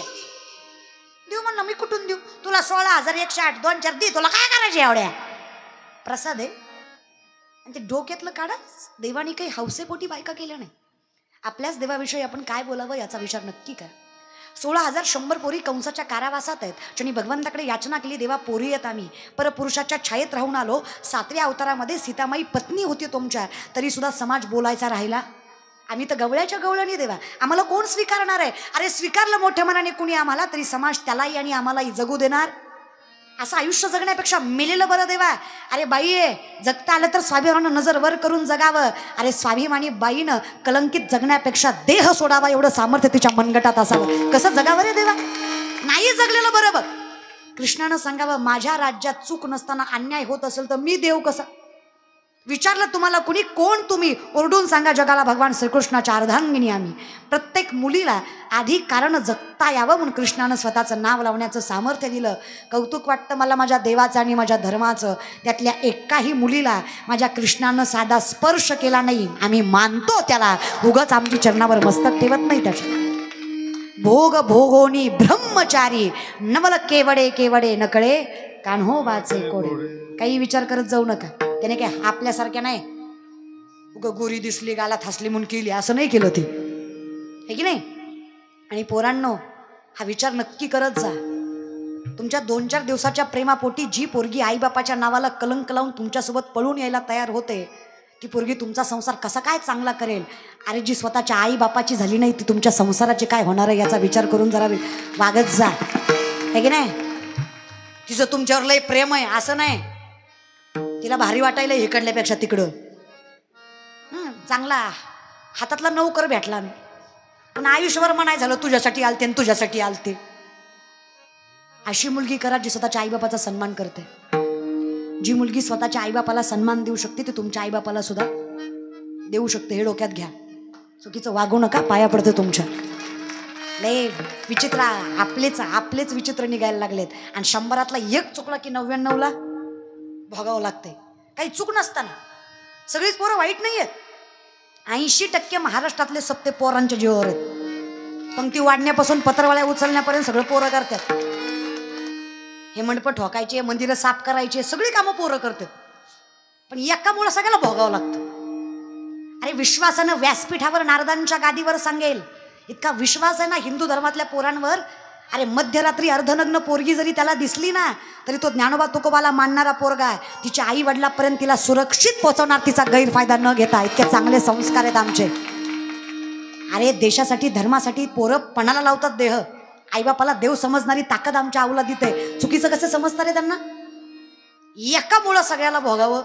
देव म्हणलं मी कुठून देऊ, तुला 16,108 2 4 दे, तुला काय करायचे एवढ्या? प्रसाद आहे. आणि ते डोक्यातलं काढा, देवाने काही हौसेपोटी बायका केल्या नाही. आपल्याच देवाविषयी आपण काय बोलावं याचा विचार नक्की करा. 16,100 पोरी कंसाच्या कारावासात आहेत. ज्यांनी भगवंताकडे याचना केली, देवा पोरी येत आम्ही परपुरुषाच्या छायेत राहून आलो. 7व्या अवतारामध्ये सीतामाई पत्नी होती तुमच्या, तरी सुद्धा समाज बोलायचा राहिला. आम्ही तर गवळ्याच्या गवळणी देवा, आम्हाला कोण स्वीकारणार आहे? अरे स्वीकारलं मोठ्या मनाने कुणी आम्हाला, तरी समाज त्यालाही आणि आम्हालाही जगू देणार? असं आयुष्य जगण्यापेक्षा मेलेलं बरं देवा. अरे बाई आहे, जगता आलं तर स्वाभिमानानं नजर वर करून जगावं. अरे स्वाभिमानी बाईनं कलंकित जगण्यापेक्षा देह सोडावा एवढं सामर्थ्य तिच्या मनगटात असावं. कसं जगावं रे देवा? नाही जगलेलं बरं बघ. कृष्णानं सांगावं, माझ्या राज्यात चूक नसताना अन्याय होत असेल तर मी देव कसा? विचारलं तुम्हाला कुणी, कोण तुम्ही? ओरडून सांगा जगाला भगवान श्रीकृष्णाच्या अर्धांगिनी आम्ही. प्रत्येक मुलीला आधी कारण जगता यावं म्हणून कृष्णानं स्वतःचं नाव लावण्याचं सामर्थ्य दिलं. कौतुक वाटतं मला माझ्या देवाचं आणि माझ्या धर्माचं. त्यातल्या एकाही मुलीला माझ्या कृष्णानं साधा स्पर्श केला नाही. आम्ही मानतो त्याला, उगाच आमची चरणावर मस्तक ठेवत नाही त्याच्या. भोग भोगोनी ब्रह्मचारी, नवल केवडे नकळे, कान्हो वाचे कोडे. काही विचार करत जाऊ नका. त्याने काय आपल्यासारख्या नाही, उगा गोरी दिसली गालात हसली म्हणून केली असं नाही केलं ते, हे की नाही. आणि पोरांनो, हा विचार नक्की करत जा. तुमच्या 2-4 दिवसाच्या प्रेमापोटी जी पोरगी आईबापाच्या नावाला कलंक लावून तुमच्यासोबत पळून यायला तयार होते, ती पोरगी तुमचा संसार कसा काय चांगला करेल? अरे जी स्वतःच्या आईबापाची झाली नाही, ती तुमच्या संसाराची काय होणार आहे याचा विचार करून जरा वागत जा, हे की नाही. तिचं तुमच्यावर लय प्रेम आहे असं नाही, तिला भारी वाटायला इकडल्यापेक्षा तिकडं. चांगला हातातला नौकर भेटला मी, पण आयुष्यभर म्हणाय झालं तुझ्यासाठी आलते आणि तुझ्यासाठी आलते. अशी मुलगी करा जी स्वतःच्या आईबापाचा सन्मान करते. जी मुलगी स्वतःच्या आईबापाला सन्मान देऊ शकते ती तुमच्या आईबापाला सुद्धा देऊ शकते. हे डोक्यात घ्या. चुकीचं वागू नका, पाया पडते तुमच्या. लय विचित्र, आपलेच विचित्र निघायला लागलेत. आणि 100तला एक चुकला की 99ला भोगावं लागतंय. काही चूक नसताना. सगळीच पोरं वाईट नाही आहेत. 80% महाराष्ट्रातले सप्ते पोरांच्या जीवावर आहेत. पंक्ती वाढण्यापासून पत्रवाळ्या उचलण्यापर्यंत सगळं पोरं करतात. हे मंडपं ठोकायचे, मंदिरं साफ करायचे, सगळी कामं पोरं करतात. पण एकामुळं सगळ्याला भोगावं लागतं. अरे विश्वासानं व्यासपीठावर नारदांच्या गादीवर सांगेल इतका विश्वास आहे ना हिंदू धर्मातल्या पोरांवर. अरे मध्यरात्री अर्धनग्न पोरगी जरी त्याला दिसली ना, तरी तो ज्ञानोबा तुकोबाला मानणारा पोरगा आहे. तिच्या आई वडिलापर्यंत तिला सुरक्षित पोहोचवणार, तिचा गैरफायदा न घेता. इतके चांगले संस्कार आहेत आमचे. अरे देशासाठी धर्मासाठी पोरं पणाला लावतात देह. आईबापाला देव समजणारी ताकद आमच्या अवलादीत आहे. चुकीचं कसं समजतात रे त्यांना? एकामुळं सगळ्याला भोगावं.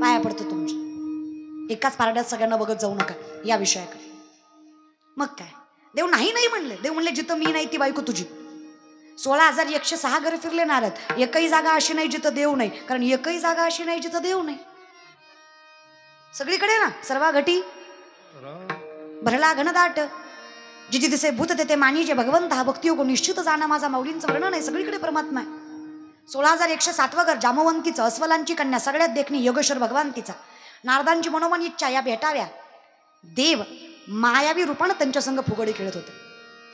पाया पडतो तुमच्या. एकाच पारड्यात सगळ्यांना बघत जाऊ नका या विषयाकडे. मग काय, देव नाही म्हणले. देव म्हणले जिथं मी नाही ती बायको तुझी. 16,106 घरं फिरले नारद. एकही जागा अशी नाही जिथं देव नाही. कारण एकही जागा अशी नाही जिथं देव नाही. सगळीकडे ना सर्वा घटी भरला घनदाट. जिथे दिसे भूत तेथे मानी जे भगवंत हा भक्ती योग निश्चित जाणा माझा माऊलींचं वर्णन आहे. सगळीकडे परमात्मा आहे. 16,160 घर जामवंतीचं, अस्वलांची कन्या, सगळ्यात देखणी योगेश्वर भगवंतीचा. नारदांची मनोमन इच्छा या भेटाव्या. देव मायावी रूपानं त्यांच्या संग फुगडी खेळत होते.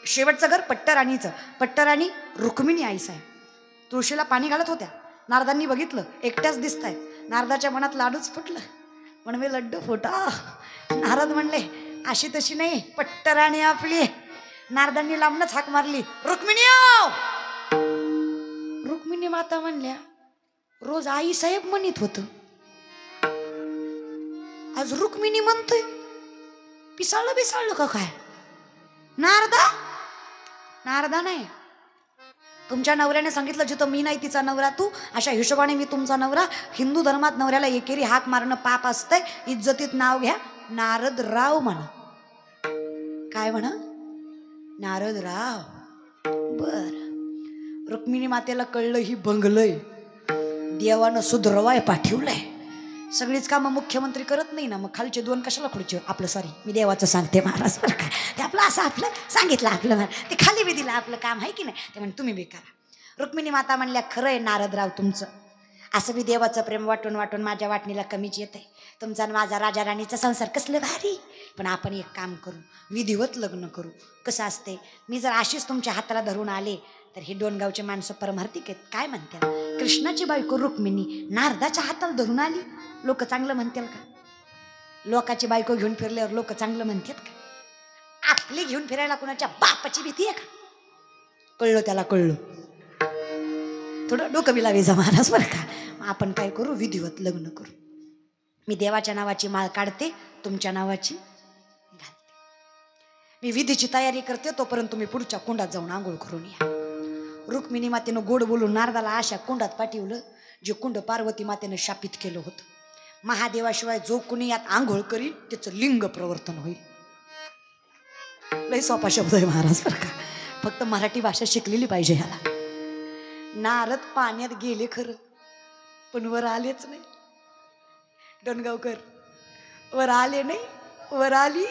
शेवटचं घर पट्टराणीचं. पट्टराणी रुक्मिणी आई साहेब तुळशीला पाणी घालत होत्या. नारदांनी बघितलं, एकट्याच दिसत आहेत. नारदाच्या मनात लाडूच फुटलं. म्हणवे लड्डू फुटा. नारद म्हणले अशी तशी नाही, पट्टराणी आपली. नारदांनी लांबनच हाक मारली, रुक्मिणी आओ. रुक्मिणी माता म्हणल्या, रोज आई साहेब म्हणत होत, आज रुक्मिणी म्हणतोय. पिसाळलं बिसाळलं का काय? नारदा नारदा नाही, तुमच्या नवऱ्याने सांगितलं जिथं मी नाही तिचा नवरा तू, अशा हिशोबाने मी तुमचा नवरा. हिंदू धर्मात नवऱ्याला एकेरी हाक मारणं पाप असतंय. इज्जतीत नाव घ्या, नारद राव म्हणा. काय म्हणा? नारद राव. बर. रुक्मिणी मातेला कळलं ही बंगलय, देवानं सुधरवाय पाठवलंय. सगळीच कामं मुख्यमंत्री करत नाही ना, मग खालचे दोन कशाला खुर्ची? आपलं सॉरी मी देवाचं सांगते महाराज बरं का. ते आपलं असं आपलं सांगितलं आपलं, ते खाली बी दिलं आपलं काम आहे की नाही. ते म्हणजे तुम्ही बी करा. रुक्मिणी माता म्हणल्या, खरं आहे नारदराव तुमचं. असं बी देवाचं प्रेम वाटून वाटून माझ्या वाटणीला कमीच येत आहे. तुमचा आणि माझा राजा राणीचा संसार कसलं भारी. पण आपण एक काम करू, विधिवत लग्न करू. कसं असते, मी जर अशीच तुमच्या हाताला धरून आले तर ही डोनगावची माणसं परमार्थिक आहेत. काय म्हणतात, कृष्णाची बायको रुक्मिणी नारदाच्या हाताला धरून आली, लोक चांगलं म्हणतील का? लोकाची बायको घेऊन फिरल्यावर लोक चांगलं म्हणतात का? आपली घेऊन फिरायला कोणाच्या बापाची भीती आहे का? कळलं त्याला, कळलं. थोडं डोकं बी लावायचं महाराज बरं का. आपण काय करू, विधिवत लग्न करू. मी देवाच्या नावाची माळ काढते, तुमच्या नावाची घालते. मी विधीची तयारी करते, तोपर्यंत तुम्ही पुढच्या कुंडात जाऊन आंघोळ करून या. रुक्मिणी मातेनं गोड बोलून नारदाला अशा कुंडात पाठवलं जे कुंड पार्वती मातेनं शापित केलं होतं. महादेवाशिवाय जो कुणी यात आंघोळ करील त्याचं लिंग प्रवर्तन होईल. लय सोपा शब्द आहे महाराज बरं का. फक्त मराठी भाषा शिकलेली पाहिजे ह्याला. नारद पाण्यात गेले खरं, पण वर आलेच नाही. डोणगावकर वर आले नाही, वर आली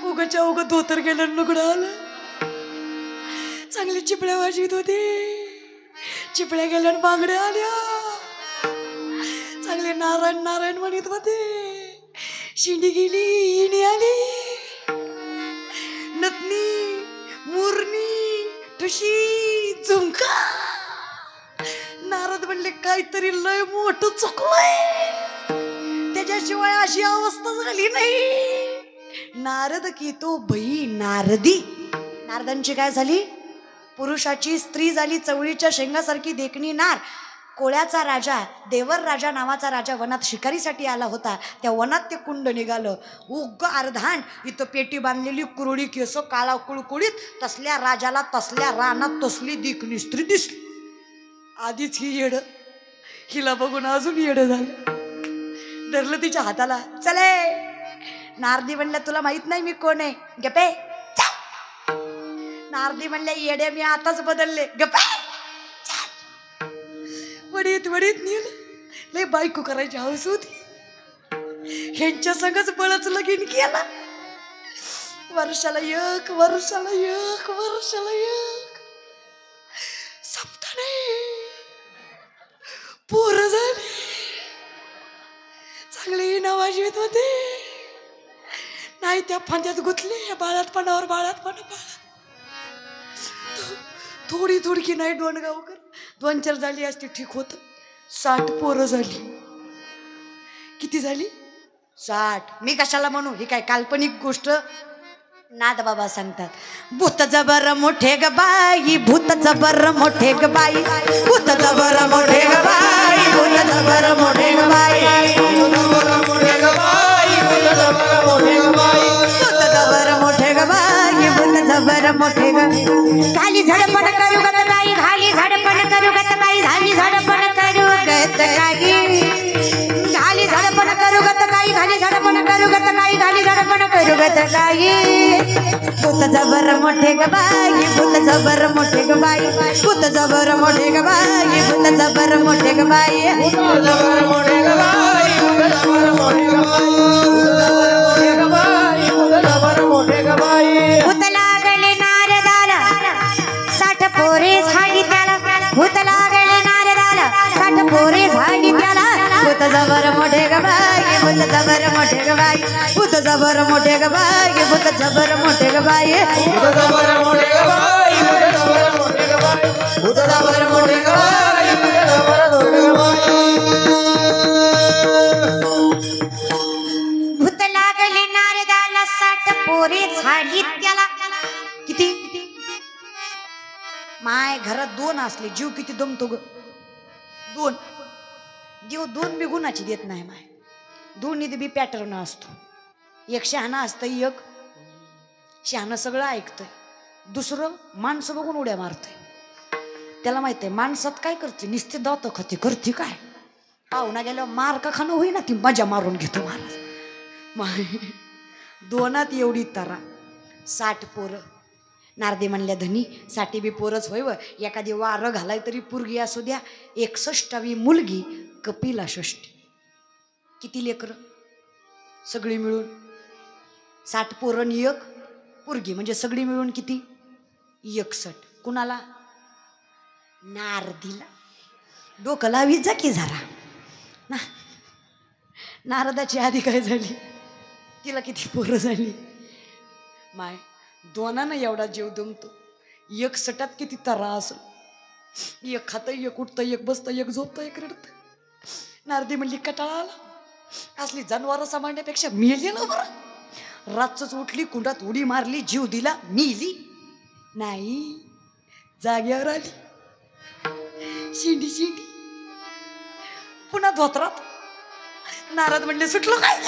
उगच्या उग धोतर गेलं, लुगडं आलं. चांगली चिपळ्या वाजवीत होते, चिपळ्या गेल्या बांगड्या आल्या. चांगले नारायण नारायण म्हणत होते. शिंडी गेली, इणी आली. नथनी, मुरणी, ठुशी, झुमका. नारद म्हणले काहीतरी लय मोठं चुकलंय, त्याच्याशिवाय अशी अवस्था झाली नाही. नारद की तो बई नारदी. नारदांची काय झाली? पुरुषाची स्त्री झाली. चवळीच्या शेंगासारखी देखणी नार. कोळ्याचा राजा, देवर राजा नावाचा राजा वनात शिकारीसाठी आला होता. त्या वनात ते कुंड निघालं. उग्ग अर्धाण, इथं पेटी बांधलेली, कुरळी केस, काळा कुळकुळीत. तसल्या राजाला तसल्या रानात तसली देखणी स्त्री दिसली. आधीच ही येड, हिला बघून अजून येड झालं. धरलं तिच्या हाताला, चले. नारदी म्हणल्या, तुला माहित नाही मी कोण आहे? गपे. नारदी म्हणल्या, येड्या मी आताच बदलले. गपे. वडीत वडीत नेल. लय बायको करायची हौस होती. ह्यांच्या संगच बळच लगीन केला. वर्षाला एक, वर्षाला एक, वर्षाला एक. सपता नाही, पोरं झाली. चांगले नावाज येत होते. नाही त्या फांद्यात गुंतले. बाळातपणावर बाळातपणा. थोडी थोडकी नाही डोणगावकर. 2-4 झाली असती ठीक होत. 60 पोरं झाली. किती झाली? 60. मी कशाला म्हणू, ही काय काल्पनिक गोष्ट. नाद बाबा सांगतात, भूत जबर मोठे ग बाई, भूत जबर मोठे ग बाई, भूत जबर मोठे ग बाई, भूत जबर मोठे ग बाई, भूत जबर मोठे ग बाई, भूत जबर मोठे ग बाई, भूत जबर मोठे ग बाई, भूत जबर मोठे ग. खाली झडपण करू गत बाई, खाली झडपण करू गत बाई, खाली झडपण करू गत काही, खाली झडपण करू गत काही, खाली झडपण करू गत काही, खाली झडपण करू गत काही. भूत जबर मोठे ग बाई, भूत जबर मोठे ग बाई, भूत जबर मोठे ग बाई, भूत जबर मोठे ग बाई, भूत जबर मोठे ग बाई, भूत जबर मोठे ग बाई, भूत जबर मोठे ग बाई. भूत लागले नारदाला, 60 पोरे झाली त्याला. पोरे झाली त्याला भूत जबर मोठे ग बाई भूत जबर मोठे ग बाई भूत जबर मोठे ग बाई भूत जबर मोठे ग बाई भूत लागली नारदाला 60 पोरे झाली त्याला किती माय घरात 2 असले जीव किती दमतो ग 2 जीव 2 बी गुणाची देत नाही माय 2 निधी बी पॅटर्न असतो एक शहाणा असतं एक शहाणं सगळं ऐकतंय दुसरं माणसं बघून उड्या मारतंय त्याला माहित आहे माणसात काय करते नुसते दात खाते करते काय पाहुणा गेल्यावर मार का खाणं होईना ती मजा मारून घेतो महाराज 2 एवढी तरा 60 पोरं नारदे म्हणल्या धनी 60 बी पोरच होय व एखादी वारं घालाय तरी पुरगी असू द्या 61वी मुलगी कपिला षष्ठी किती लेकरं सगळी मिळून 60 पोरं आणि 1 पुरगी म्हणजे सगळी मिळून किती 61 कुणाला नारदीला डोकं लावीत जा की जरा ना नारदाची आधी काय झाली तिला किती पोरं झाली माय 2 एवढा जीव दमतो 61 किती तरा असं एक खातं एक उठतं एक बसतं एक झोपतं एक रडतं नारदी म्हणली कटाळा आला असली जनावरं सांभाळण्यापेक्षा मेली ना बरं रातच उठली कुंडात उडी मारली जीव दिला मेली नाही जाग्यावर आली शिंडी शिंडी पुन्हा धोत्रात नारद म्हणले सुटलो काय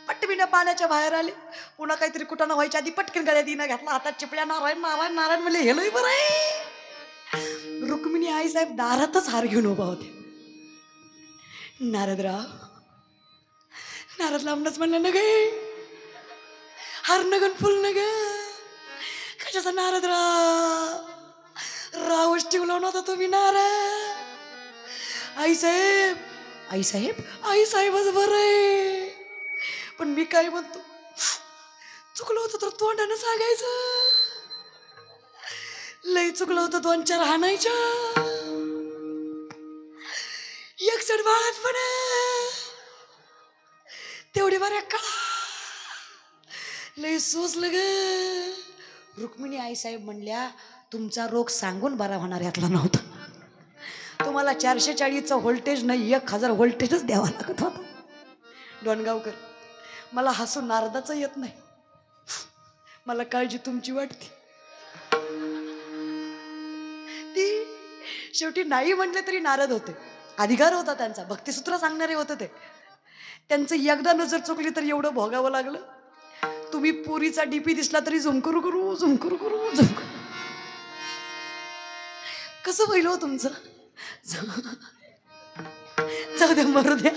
पटवीनं पाण्याच्या बाहेर आले पुन्हा काहीतरी कुटाणा व्हायच्या आधी पटकन गळ्यात दिना घातला हातात चिपल्या नारायण नारायण नारायण म्हणले हेलोय बरं आहे रुक्मिणी आई साहेब दारातच हार घेऊन उभा होते नारदराव नारद लांबनच म्हणलं न गे हार नगन फुल न ग कशाचा नारदराव रावच ठेवला नव्हता तुम्ही नारद आई साहेब आई साहेब आई साहेबच बरं आहे पण मी काय म्हणतो चुकलं होतं तर तोंडानं सांगायचं लय चुकलं होतं 2-4 हाणायच्या 61 बाळात पण तेवढी बऱ्या कळा लय सोसलं ग रुक्मिणी आई साहेब म्हणल्या तुमचा रोग सांगून बरा होणार यातला नव्हता तुम्हाला 440चं व्होल्टेज नाही 1000 व्होल्टेजच द्यावा लागत होता डोणगावकर मला हसून नारदाचं येत नाही मला काळजी तुमची वाटते ती शेवटी नाही म्हटले तरी नारद होते अधिकार होता त्यांचा भक्तिसूत्र सांगणारे होते ते त्यांचं एकदा नजर चुकली तर एवढं भोगावं लागलं तुम्ही पुरीचा डीपी दिसला तरी झुमकरू करू झुमकरू करू झुमकरू कसं पहिलं हो तुमचं जाऊ द्या मरू द्या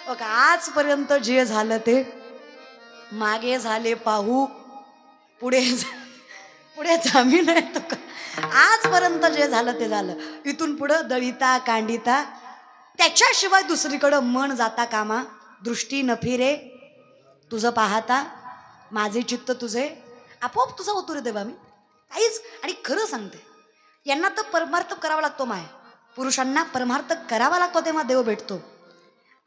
बघा आजपर्यंत जे झालं ते मागे झाले पाहू पुढे पुढे जामी नाही तो आजपर्यंत जे झालं ते झालं इथून पुढं दळिता कांडिता त्याच्याशिवाय दुसरीकडं मन जाता कामा दृष्टी न फिरे तुझं पाहता माझे चित्त तुझे आपोआप तुझा होतो रे देवा मी काहीच आणि खरं सांगते यांना तर परमार्थ करावा लागतो माय पुरुषांना परमार्थ करावा लागतो तेव्हा देव भेटतो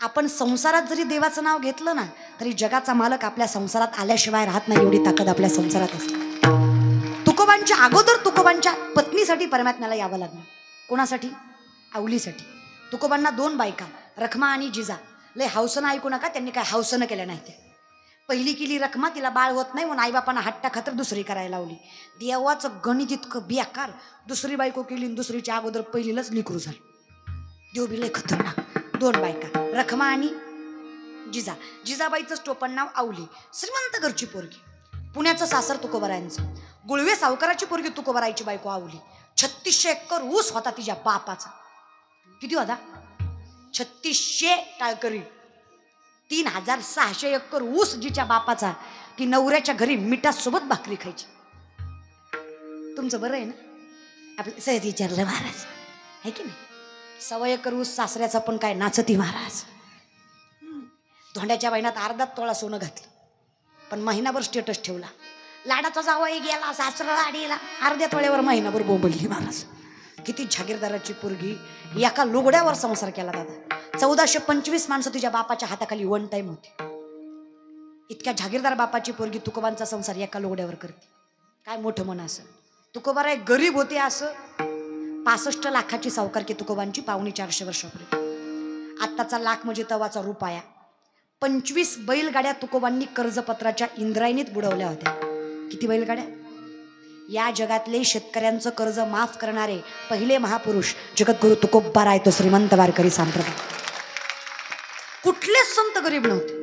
आपण संसारात जरी देवाचं नाव घेतलं ना तरी जगाचा मालक आपल्या संसारात आल्याशिवाय राहत नाही एवढी ताकद आपल्या संसारात असते तुकोबांच्या अगोदर तुकोबांच्या पत्नीसाठी परमात्म्याला यावं लागलं कोणासाठी आवलीसाठी तुकोबांना 2 बायका रखमा आणि जिजा लय हौसनं ऐकू नका त्यांनी काय हौसनं केल्या नाही ते पहिली केली रखमा तिला बाळ होत नाही म्हणून आईबापांना हट्टा खातर दुसरी करायला लावली देवाचं गणित इतकं बेकार दुसरी बायको केली दुसरीच्या अगोदर पहिलीलाच लिकरू झालं देव बी लय खतरनाक 2 बायका रखमा आणि जिजा जिजाबाईचं टोपण नाव आवली श्रीमंत घरची पोरगी पुण्याचं सासर तुकोबरायांचं गुळवे सावकाराची पोरगी तुकोबरायची बायको आवली 3600 एकर ऊस होता तिच्या बापाचा किती होता 3600 टाळकरी 3600 एकर ऊस जिच्या बापाचा ती नवऱ्याच्या घरी मिठासोबत भाकरी खायची तुमचं बरं आहे ना आपलं सहज विचारलं महाराज आहे की नाही 1.25 एकर ऊस सासऱ्याचा पण काय नाचती महाराज धोंड्याच्या महिन्यात अर्धा तोळा सोनं घातलं पण महिनाभर स्टेटस ठेवला लाडाचा जावई गेला सासरा आडीला अर्ध्या तोळ्यावर महिनाभर बोंबलली महाराज किती जागीरदाराची पोरगी, एका लुगड्यावर संसार केला दादा. 1425 माणसं तिच्या बापाच्या हाताखाली वन टाइम होती. इतक्या जागीरदार बापाची पोरगी तुकोबांचा संसार एका लुगड्यावर करते. काय मोठं मन असं. तुकोबाराय गरीब होते असं. 65 लाखाची सावकारकी तुकोबांची, 450 वर्षापूर्वी. आत्ताचा लाख म्हणजे तवाचा रुपया. 25 बैलगाड्या तुकोबांनी कर्जपत्राच्या इंद्रायणीत बुडवल्या होत्या. किती बैलगाड्या? या जगातले शेतकऱ्यांचं कर्ज माफ करणारे पहिले महापुरुष जगद्गुरु तुकोबाराय तो श्रीमंत वारकरी संप्रदाय. कुठलेच संत गरीब नव्हते.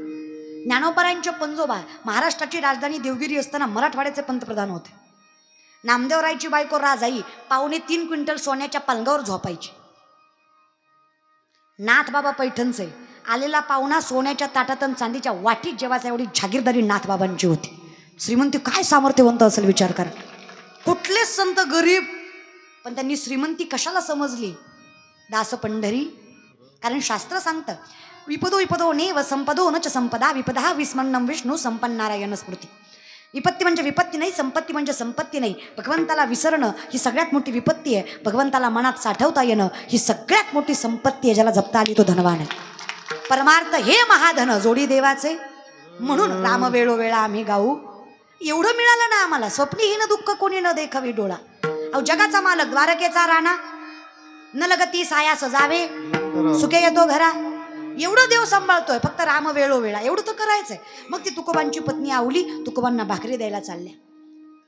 ज्ञानोबारायांच्या पंजोबा महाराष्ट्राची राजधानी देवगिरी असताना मराठवाड्याचे पंतप्रधान होते. नामदेवरायची बायको राजाई 2.25 क्विंटल सोन्याच्या पलंगावर झोपायची. नाथबाबा पैठणचे आलेला पाहुणा सोन्याच्या ताटात आणि चांदीच्या वाटीत जेवायचा एवढी जागीरदारी नाथबाबांची होती. श्रीमंती काय सामर्थ्यवंत असेल विचार करा. कुठलेच संत गरीब, पण त्यांनी श्रीमंती कशाला समजली? दास पंढरी. कारण शास्त्र सांगतं विपदो विपदो नेव संपदो न च संपदा विपदा विस्मरणं विष्णू संपन्नारायण स्मृती. विपत्ती म्हणजे विपत्ती नाही, संपत्ती म्हणजे संपत्ती नाही. भगवंताला विसरणं ही सगळ्यात मोठी विपत्ती आहे. भगवंताला मनात साठवता येणं ही सगळ्यात मोठी संपत्ती आहे. ज्याला जपता आली तो धनवान आहे. परमार्थ हे महाधन जोडी देवाचे, म्हणून राम वेळोवेळा आम्ही गाऊ. एवढं मिळालं ना आम्हाला. स्वप्नीहीन दुःख कोणी न देखावी डोळा. अहो जगाचा मालक द्वारकेचा राणा, न लगती साया सजावे सुखे येतो घरा. एवढं देव सांभाळतोय, फक्त राम वेळोवेळा एवढं तर करायचंय. मग ती तुकोबांची पत्नी आवली तुकोबांना भाकरी द्यायला चालल्या.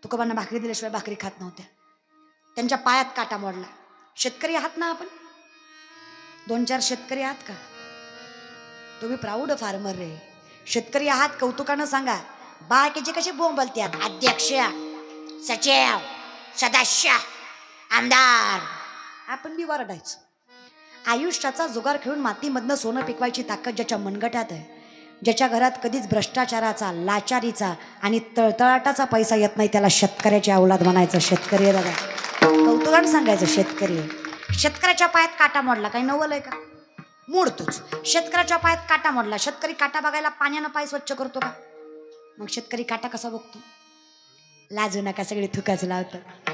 तुकोबांना भाकरी दिल्याशिवाय भाकरी खात नव्हत्या. त्यांच्या पायात काटा मोडला. शेतकरी आहात ना आपण? 2-4 शेतकरी आहात का तुम्ही? प्राऊड फार्मर रे. शेतकरी आहात, कौतुकानं सांगा. बाकीचे कसे बोंबलतात, अध्यक्ष, सचिव, सदस्य, आमदार. आपण बी वरडायचं. आयुष्याचा जुगार खेळून मातीमधनं सोनं पिकवायची ताकद ज्याच्या मनगटात आहे, ज्याच्या घरात कधीच भ्रष्टाचाराचा, लाचारीचा आणि तळतळाटाचा पैसा येत नाही, त्याला शेतकऱ्याची अवलाद म्हणायचं. शेतकरी दादा कौतुकानं सांगायचं शेतकरी. शेतकऱ्याच्या पायात काटा मोडला, काही नवल आहे का? मोडतोच. शेतकऱ्याच्या पायात काटा मोडला. शेतकरी काटा बघायला पाण्यानं पाय स्वच्छ करतो का? मग शेतकरी काटा कसा बघतो? लाजू नका, सगळे थुकाच लावतात.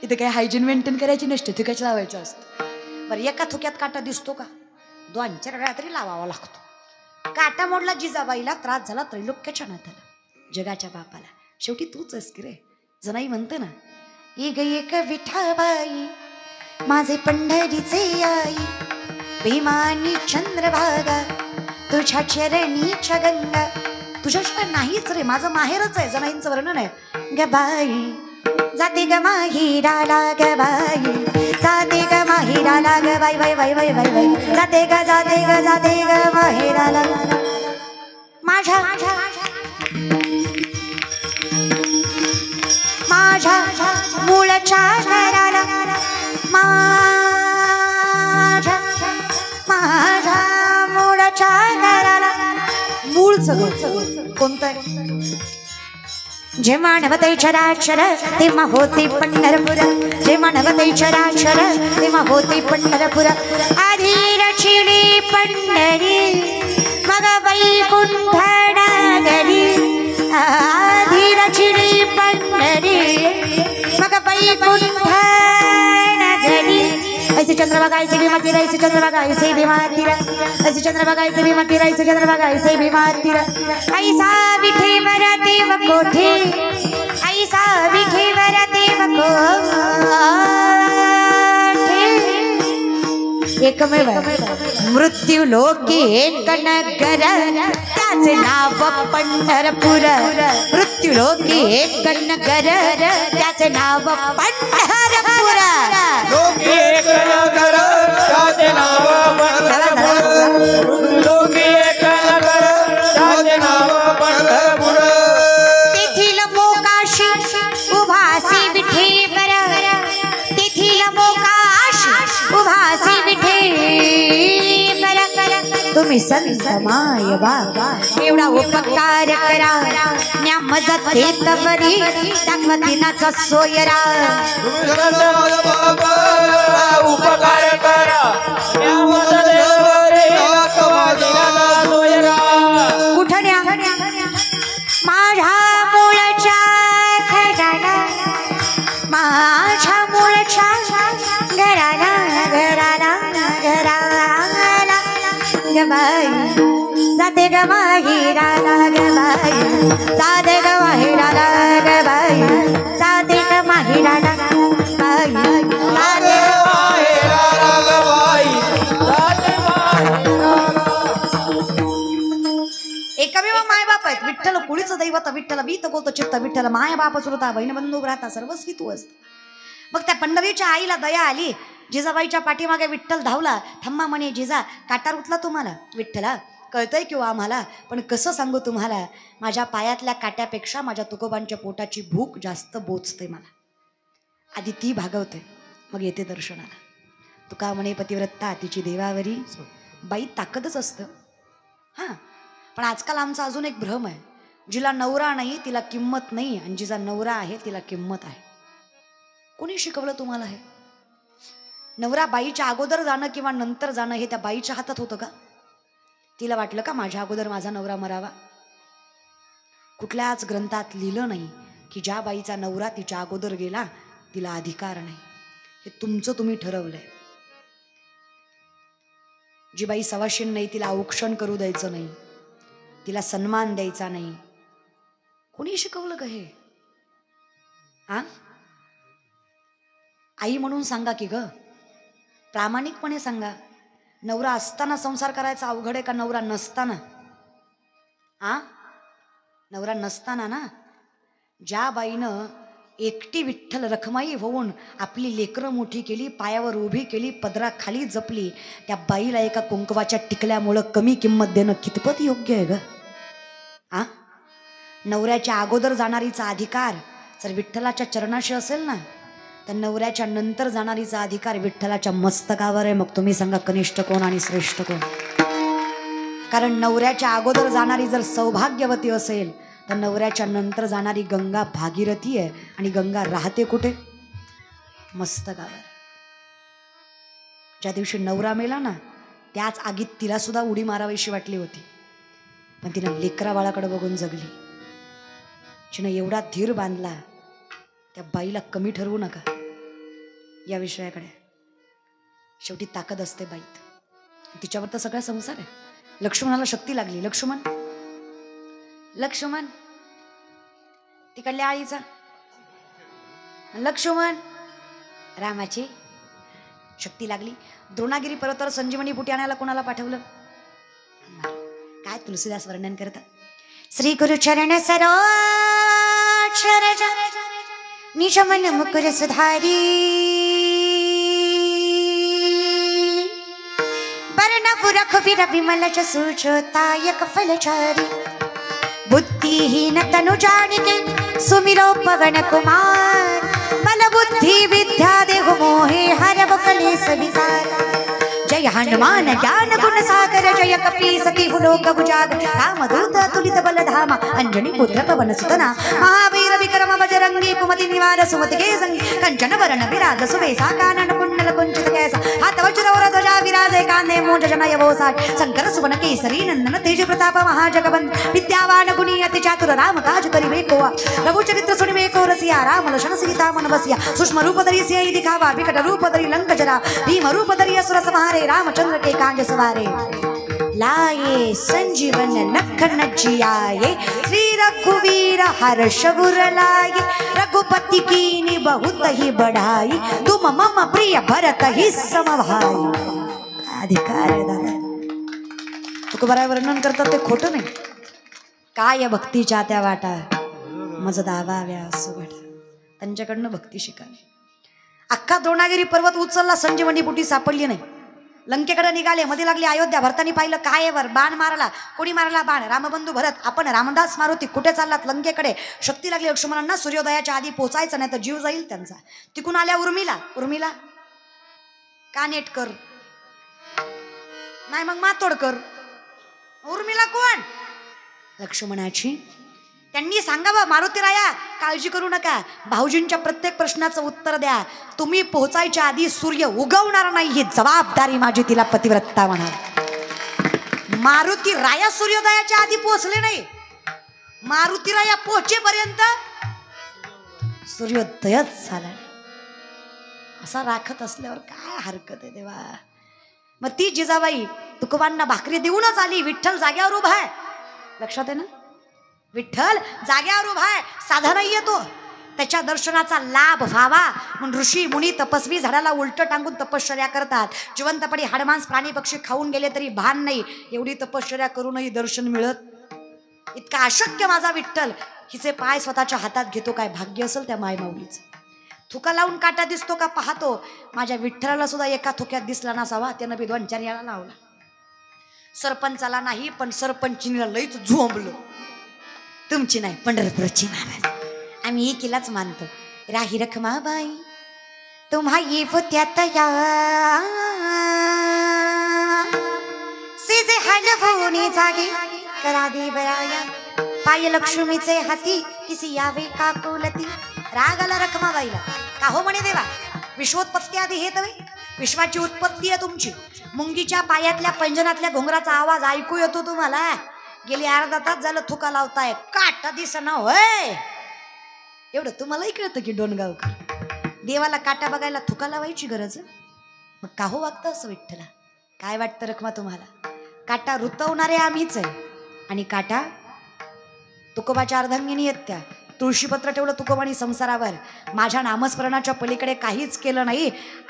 इथे काही हायजीन मेंटेन करायची नसते, थुकाच लावायचं असतं. बरं एका थुक्यात काटा दिसतो का? 2-4 वेळा तरी लावावा लागतो. काटा मोडला जिजाबाईला, त्रास झाला त्रैलोक्याच्या नाथाला, जगाच्या बापाला. शेवटी तूच आहेस की रे. जनाई म्हणते ना, एक एक विठाबाई माझे पंढरीचे आई, भीमानी चंद्रभागा तुझ्या चरणीच्या गंगा. तुझ्याशिवाय नाहीच रे, माझं माहेरच आहे. जनाईंचं वर्णन आहे. ग बाई जाते ग माहिराला, ग बाई जाते ग माहिराला, ग बाई बाई बाई बाई बाई बाई जाते ग जाते ग जाते ग माहिराला. माझ्या माझ्या मूळच्या घराला, माझ्या माझ्या मूळच्या घराला. मूळचं कोणतं आहे? जे मानवते चराचर तेव्हा होते पंढरपुर, जे मानवते चराचर तेव्हा होते पंढरपुर. आधी रचिली पंढरी मग वैकुंठ नगरी, आधी रचिली पंढरी मग वैकुंठ नगरी. ऐसे चंद्रभागा ऐसे भी मती ऐसे चंद्रभागा ऐसे भी मातीर, ऐसे चंद्रभागा ऐसे भी मती ऐसे चंद्रभागा ऐसे भी मातीर. ऐसा विठेवर देव कोठे, ऐसा विठेवर देव कोठे. एकमेव मृत्यू लोकी एक नगर, त्याचे नाव पंढरपूर. मृत्यू लोकी एक नगर, त्याचे नाव पंढरपूर. लोकी एक नगर, त्याचे नाव पंढरपूर. लोकी एक नगर, त्याचे नाव पंढरपूर. तेथील मोकाशी उभासी विठेवर, तेथील मोकाशी उभासी विठेवर. तुम्ही संत माय बाबा एवढा उपकार करा, न्याम जाते तवरी दाखवा दिनाचा सोयरा. उपकार करा, न्याम जाते तवरी दाखवा दिनाचा सोयरा. कुठं न्या? माझ्या मूळच्या घराला, माझ्या मूळच्या बाई जाते ग माहेराला ग बाई जाते ग माहेराला ग बाई जाते ग माहेराला बाई जाते एकमेव मायबाप आहेत. विठ्ठल कुळीच दैवत विठ्ठल वीत गोत चित्त विठ्ठल मायबाप सुरता बहीण बंधू राहता सर्वस्वी तू असत. मग त्या पंढरीच्या आईला दया आली. जिजाबाईच्या पाठीमागे विठ्ठल धावला. थांबा म्हणे जिजा काटार उतला तुम्हाला. विठ्ठला कळतंय किंवा आम्हाला पण कसं सांगू तुम्हाला माझ्या पायातल्या काट्यापेक्षा माझ्या तुकोबांच्या पोटाची भूक जास्त बोचते मला. आधी ती भागवते मग येते दर्शनाला. तुका म्हणे पतिव्रता तिची देवावरी बाई ताकदच असतं. हां पण आजकाल आमचा अजून एक भ्रम आहे. जिला नवरा नाही तिला किंमत नाही आणि जिचा नवरा आहे तिला किंमत आहे. कोणी शिकवलं तुम्हाला हे? नवरा बाईच्या अगोदर जाणं किंवा नंतर जाणं हे त्या बाईच्या हातात होतं का? तिला वाटलं का माझ्या अगोदर माझा नवरा मरावा? कुठल्याच ग्रंथात लिहिलं नाही की ज्या बाईचा नवरा तिच्या अगोदर गेला तिला अधिकार नाही. हे तुमचं तुम्ही ठरवलंय. जी बाई सवाशीण नाही तिला औक्षण करू द्यायचं नाही, तिला सन्मान द्यायचा नाही. कोणी शिकवलं का हे? हा आई म्हणून सांगा की ग, प्रामाणिकपणे सांगा. नवरा असताना संसार करायचा अवघड आहे का नवरा नसताना? हा नवरा नसताना ना. ज्या बाईनं एकटी विठ्ठल रखमाई होऊन आपली लेकरं मोठी केली, पायावर उभी केली, पदराखाली जपली, त्या बाईला एका कुंकवाच्या टिकल्यामुळं कमी किंमत देणं कितपत योग्य आहे ग? आ नवऱ्याच्या अगोदर जाणारीचा अधिकार जर विठ्ठलाच्या चरणाशी असेल ना तर नवऱ्याच्या नंतर जाणारीचा अधिकार विठ्ठलाच्या मस्तकावर आहे. मग तुम्ही सांगा कनिष्ठ कोण आणि श्रेष्ठ कोण? कारण नवऱ्याच्या अगोदर जाणारी जर सौभाग्यवती असेल तर नवऱ्याच्या नंतर जाणारी गंगा भागीरथी आहे. आणि गंगा राहते कुठे? मस्तकावर. ज्या दिवशी नवरा मेला ना त्याच आगीत तिला सुद्धा उडी मारावीशी वाटली होती पण तिनं लेकरा बाळाकडे बघून जगली. तिनं एवढा धीर बांधला. त्या बाईला कमी ठरवू नका या विषयाकडे. शेवटी ताकद असते बाईत. तिच्यावर तर सगळा संसार आहे. लक्ष्मणाला शक्ती लागली. लक्ष्मण तिकडल्या आईचा लक्ष्मण रामाची शक्ती लागली. द्रोणागिरी पर्वतावर संजीवनी बुटी आणायला कोणाला पाठवलं? काय तुलसीदास वर्णन करतात. श्री गुरु चरण सरोज निज मन मुकुर सुधारी बरनपु रघुवीर विमल जसु जोतायक फलचारी बुद्धिहीन तनु जानिके सुमिरो पवन कुमार बल बुद्धि विद्या देहु मोहे हरव कलेस विकार. जय हनुमान ज्ञान गुण सागर जय कपी सती लोक भुजाग रामदूत तुलित बल धामा अंजनी पुत्र पवन सुतना महावीर विक्रम बजरंगी कुमति निवार सुमति के संगी कंचन वरण विराज सुवेसा कानन कुंडल कुंचित कैसा हाथ वज्र और ध्वजा विराजे कांधे मूंज जनेऊ भूषार शंकर सुवन केसरी नंदन तेज प्रताप महाजगवंत विद्यावान गुणी अति चातुर राम काज करिबे को रघुचरित्र सुनिबे को रसिया राम लक्ष्मण सीता मन बसिया सूक्ष्म रूप धरि सियहि दिखावा विकट रूप धरि लंक जरा भीम रूप धरि असुर संहारे रामचंद्र के कांज सवारे लाए संजीवन लखन जियाए श्री रघुवीर हर्ष उर लाए रघुपति कीन्ही बहुत ही बढ़ाई तुम मम प्रिय भरत ही समभाई. अधिकार आहे दादा. तुकोबाराय वर्णन करतात ते खोटं नाही. काय भक्तीच्या त्या वाटा मज दावाव्या सुगट. त्यांच्याकडनं भक्ती शिकावी. अख्खा द्रोणागिरी पर्वत उचलला संजीवनी बुटी सापडली नाही. लंकेकडे निघाले. मध्ये लागली अयोध्या. भरतानी पाहिलं काय वर बाण मारला. कोणी मारला बाण? रामबंधू भरत. आपण रामदास मारुती कुठे चाललात? लंकेकडे. शक्ती लागली लक्ष्मणांना सूर्योदयाच्या आधी पोचायचं नाही तर जीव जाईल त्यांचा. तिकून आल्या उर्मिला का नेट कर नाही मग मातोड कर. उर्मिला कोण? लक्ष्मणाची. त्यांनी सांगावं मारुतीराया काळजी करू नका, भाऊजींच्या प्रत्येक प्रश्नाचं उत्तर द्या. तुम्ही पोहोचायच्या आधी सूर्य उगवणार नाही ही जबाबदारी माझी. तिला पतिव्रता म्हणा. मारुतीराया सूर्योदयाच्या आधी पोहोचले नाही. मारुतीराया पोहोचेपर्यंत सूर्योदयच झाला. असा राखत असल्यावर काय हरकत आहे देवा. मग ती जिजाबाई तुकोबांना भाकरी देऊनच आली. विठ्ठल जाग्यावर उभा आहे. लक्षात आहे ना? विठ्ठल जाग्यावर उभा आहे, साधा नाहीये तो. त्याच्या दर्शनाचा लाभ व्हावा म्हणून ऋषी मुनी तपस्वी झाडाला उलट टांगून तपश्चर्या करतात. जिवंतपणी हाडमांस प्राणी पक्षी खाऊन गेले तरी भान नाही. एवढी तपश्चर्या करूनही दर्शन मिळत. इतका अशक्य माझा विठ्ठल. हिचे पाय स्वतःच्या हातात घेतो. काय भाग्य असेल त्या मायमाऊलीचं. थुका लावून काटा दिसतो का पाहतो. माझ्या विठ्ठलाला सुद्धा एका थुक्यात दिसला नसावा. त्यानं बी 2-4 याला लावला. सरपंचाला नाही पण सरपंचीला लईच झोंबलो. तुमची नाही पंढरपूरची महाराज. आम्ही एकीलाच मानतो. राही रखमाबाई तुम्हा येत्यात या सेजे हलवून जागे करा दे बराया पाय लक्ष्मीचे हाती किसी यावे काकुलती. राग आला रखमाबाईला. का हो म्हणे देवा, विश्वोत्पत्ती आधी हे तवे. विश्वाची उत्पत्ती आहे तुमची. मुंगीच्या पायातल्या पैंजनातल्या घोंगराचा आवाज ऐकू येतो तुम्हाला. गेली अर्धा तास झालं थुका लावताय, काटा दिसना होय. एवढं तुम्हालाही कळतं की डोणगावकर. देवाला काटा बघायला थुका लावायची गरज. मग का हो वागतं असं विठ्ठला? काय वाटतं रखमा तुम्हाला? काटा रुतवणारे आम्हीच आहे. आणि काटा तुकोबाच्या अर्धांगिनी आहेत त्या. तुळशीपत्र ठेवलं तुकोबानी संसारावर. माझ्या नामस्मरणाच्या पलीकडे काहीच केलं नाही.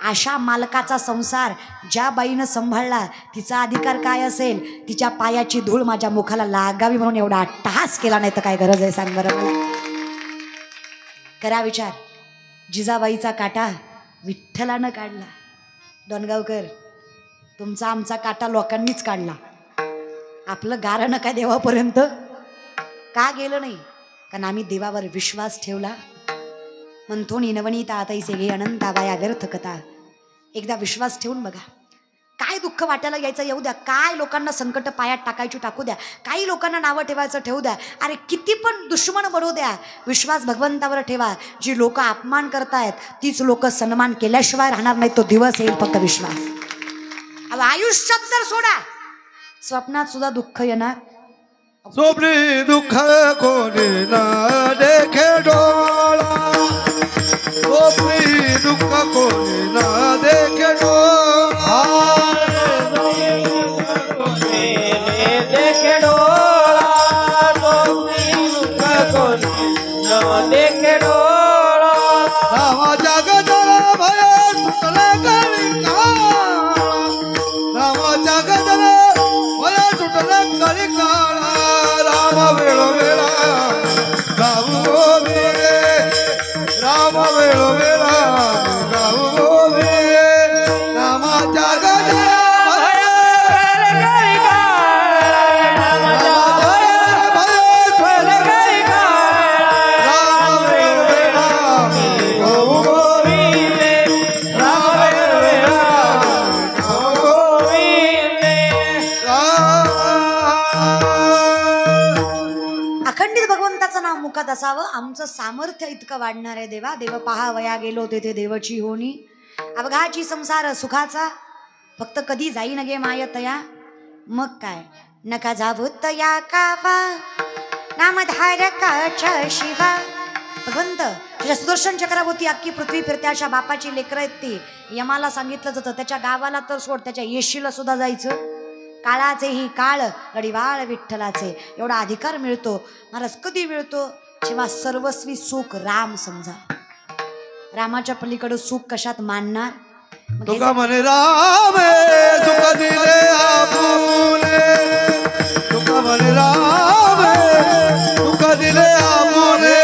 अशा मालकाचा संसार ज्या बाईनं सांभाळला तिचा अधिकार काय असेल? तिच्या पायाची धूळ माझ्या मुखाला लागावी म्हणून एवढा अट्टहास केला. नाही तर काय गरज आहे सांग बरं. करा विचार. जिजाबाईचा काटा विठ्ठलानं काढला. डोणगावकर तुमचा आमचा काटा लोकांनीच काढला. आपलं गारणं काय देवापर्यंत का गेलं नाही? कारण आम्ही देवावर विश्वास ठेवला. म्हणतो नवनीता आताईसे घे अनंताबाया व्यर्थ कथा. एकदा विश्वास ठेवून बघा. काय दुःख वाटायला यायचं येऊ द्या. काय लोकांना संकट पायात टाकायची टाकू द्या. काही लोकांना नावं ठेवायचं ठेवू द्या. अरे किती पण दुश्मन बनवू द्या. विश्वास भगवंतावर ठेवा. जी लोक अपमान करतायत तीच लोक सन्मान केल्याशिवाय राहणार नाही. तो दिवस येईल फक्त विश्वास. अब आयुष्यात तर सोडा, स्वप्नात सुद्धा दुःख येणार. स्वप्नी दुःख कोणी ना देखे डोळा. स्वप्नी दुःख कोणी ना देखे डोळा. देखे डोळा देखे डोळा. रामा जगदला भय सुटले कलिका. रामा जगदला भय सुटले कलिका. राम वेळो वेळा गाऊ गोविंदे. राम वेळो वेळा गाऊ गोविंदे. रामा जगदला मुखात असावं. आमचं सामर्थ्य इतकं वाढणार आहे देवा. देव पहा वया गेलो तेथे देवची होणी. अवघाची संसार सुखाचा फक्त कधी जाई नगे माय तया. मग काय नका जावू तया कावा नामधारकाच्या शिवा. भगवंत तुझ्या सुदर्शन चक्रावरती अख्खी पृथ्वी फिरते. अशा बापाची लेकरं आहेत ती. यमाला सांगितलं जातं त्याच्या गावाला तर सोड, त्याच्या येशीला सुद्धा जायचं. काळाचे ही काळ गडीवाळ विठ्ठलाचे. एवढा अधिकार मिळतो महाराज. कधी मिळतो? जेव्हा सर्वस्वी सुख राम समजा. रामाच्या पलीकडे सुख कशात मानणार? तुका म्हणे राम सुख दिले आपुले. तुका म्हणे राम सुख दिले आपुले.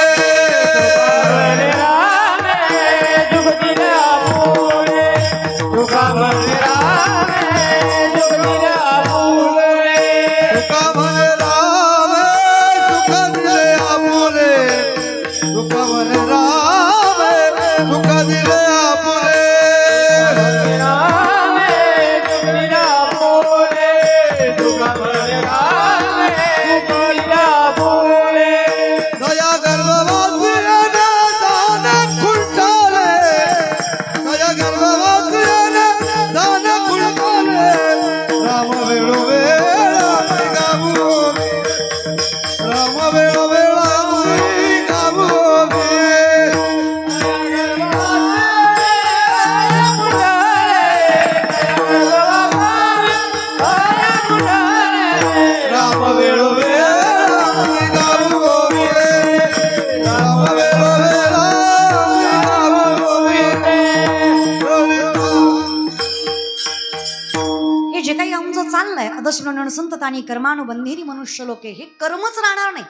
नामस्मरण संततानी कर्मानुबंधेनी मनुष्य लोके. हे कर्मच राहणार नाही.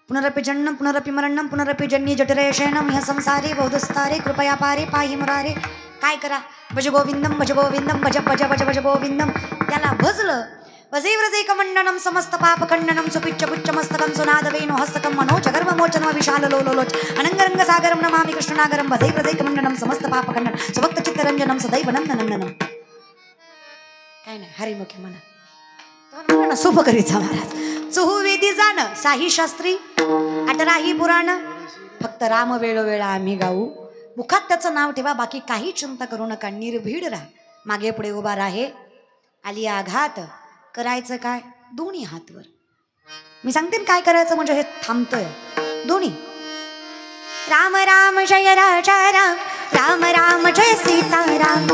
पुनरपि जन्म पुनरपि मरणम पुनरपि जन्य जठरे शयनम ह्या संसारे बहुदस्तारे कृपया पारे पाहि मुरारे. काय करा? भज गोविंदम भज गोविंदम भज भज भज भज गोविंदम. त्याला भजलं. वजे व्रजे मंडनम समस्त पाप खंडनम सुपिच्च पुच्च मस्तकम सुनाद वेणु हस्तकम मनोज गर्भ मोचन विशाल लोलोलोच अनंगरंग सागरम नमामि कृष्णनागरम. वजे व्रजे मंडनम समस्त पाप खंडन सुभक्त चित्तरंजनम सदैव नंदनंदनम. काय नाही हरिमुखे म्हणा सुफ करीचा महाराज. चहुवेदी जाण साही शास्त्री अठराही पुराण. फक्त राम वेळोवेळा आम्ही गाऊ. मुखात त्याचं नाव ठेवा. बाकी काही चिंता करू नका. निर्भीड राहा. मागे पुढे उभा राहे. आली आघात करायचं काय? दोन्ही हातवर. मी सांगते काय करायचं म्हणजे हे थांबतोय. दोन्ही राम राम जय राजा राम राम राम जय सीताराम.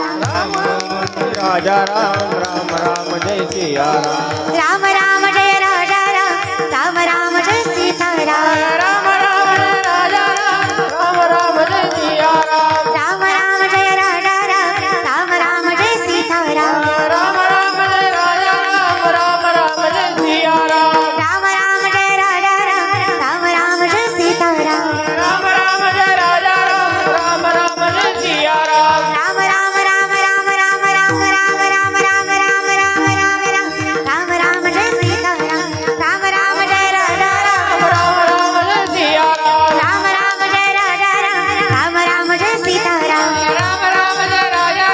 राजा राम राम राम जय सिया राम. राम राम जय राजा राम राम राम जय सीताराम. राम राम जय राजा राम राम जय सिया राम. राम राम जय राजा राम राम राम जय सीताराम. राम राम जय राजा राम राम जय सिया राम. राम राम जय राजा राम राम राम जय सीताराम. राम राम जय राजा राम राम जय सिया राम. राम राम राम राम राम राम राम राम राम राम राम राम राम राम जय सीताराम. राम राम जय राजा राम राम जय सिया राम. राम राम जय राजा राम राम जय सीताराम. राम राम जय राजा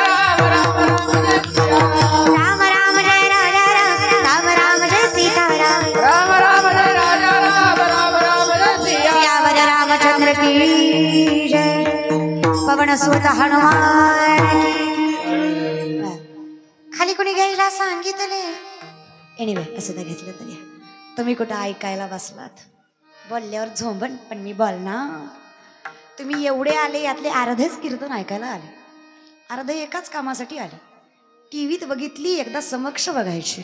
राम जय सिया राम. राम राम जय राजा राम राम जय सीताराम. राम राम जय राजा राम जय सिया. सियावर रामचंद्र की जय. पवन सुत हनुमान की. खाली कोणी घ्यायला सांगितले. एनिवे असं तर घेतलं तरी. तुम्ही कुठं ऐकायला बसलात. बोलल्यावर झोंबण पण मी बोलणार. तुम्ही एवढे आले यातले अर्धेच कीर्तन ऐकायला आले. अर्धे एकाच कामासाठी आले. टीव्हीत बघितली एकदा समक्ष बघायची.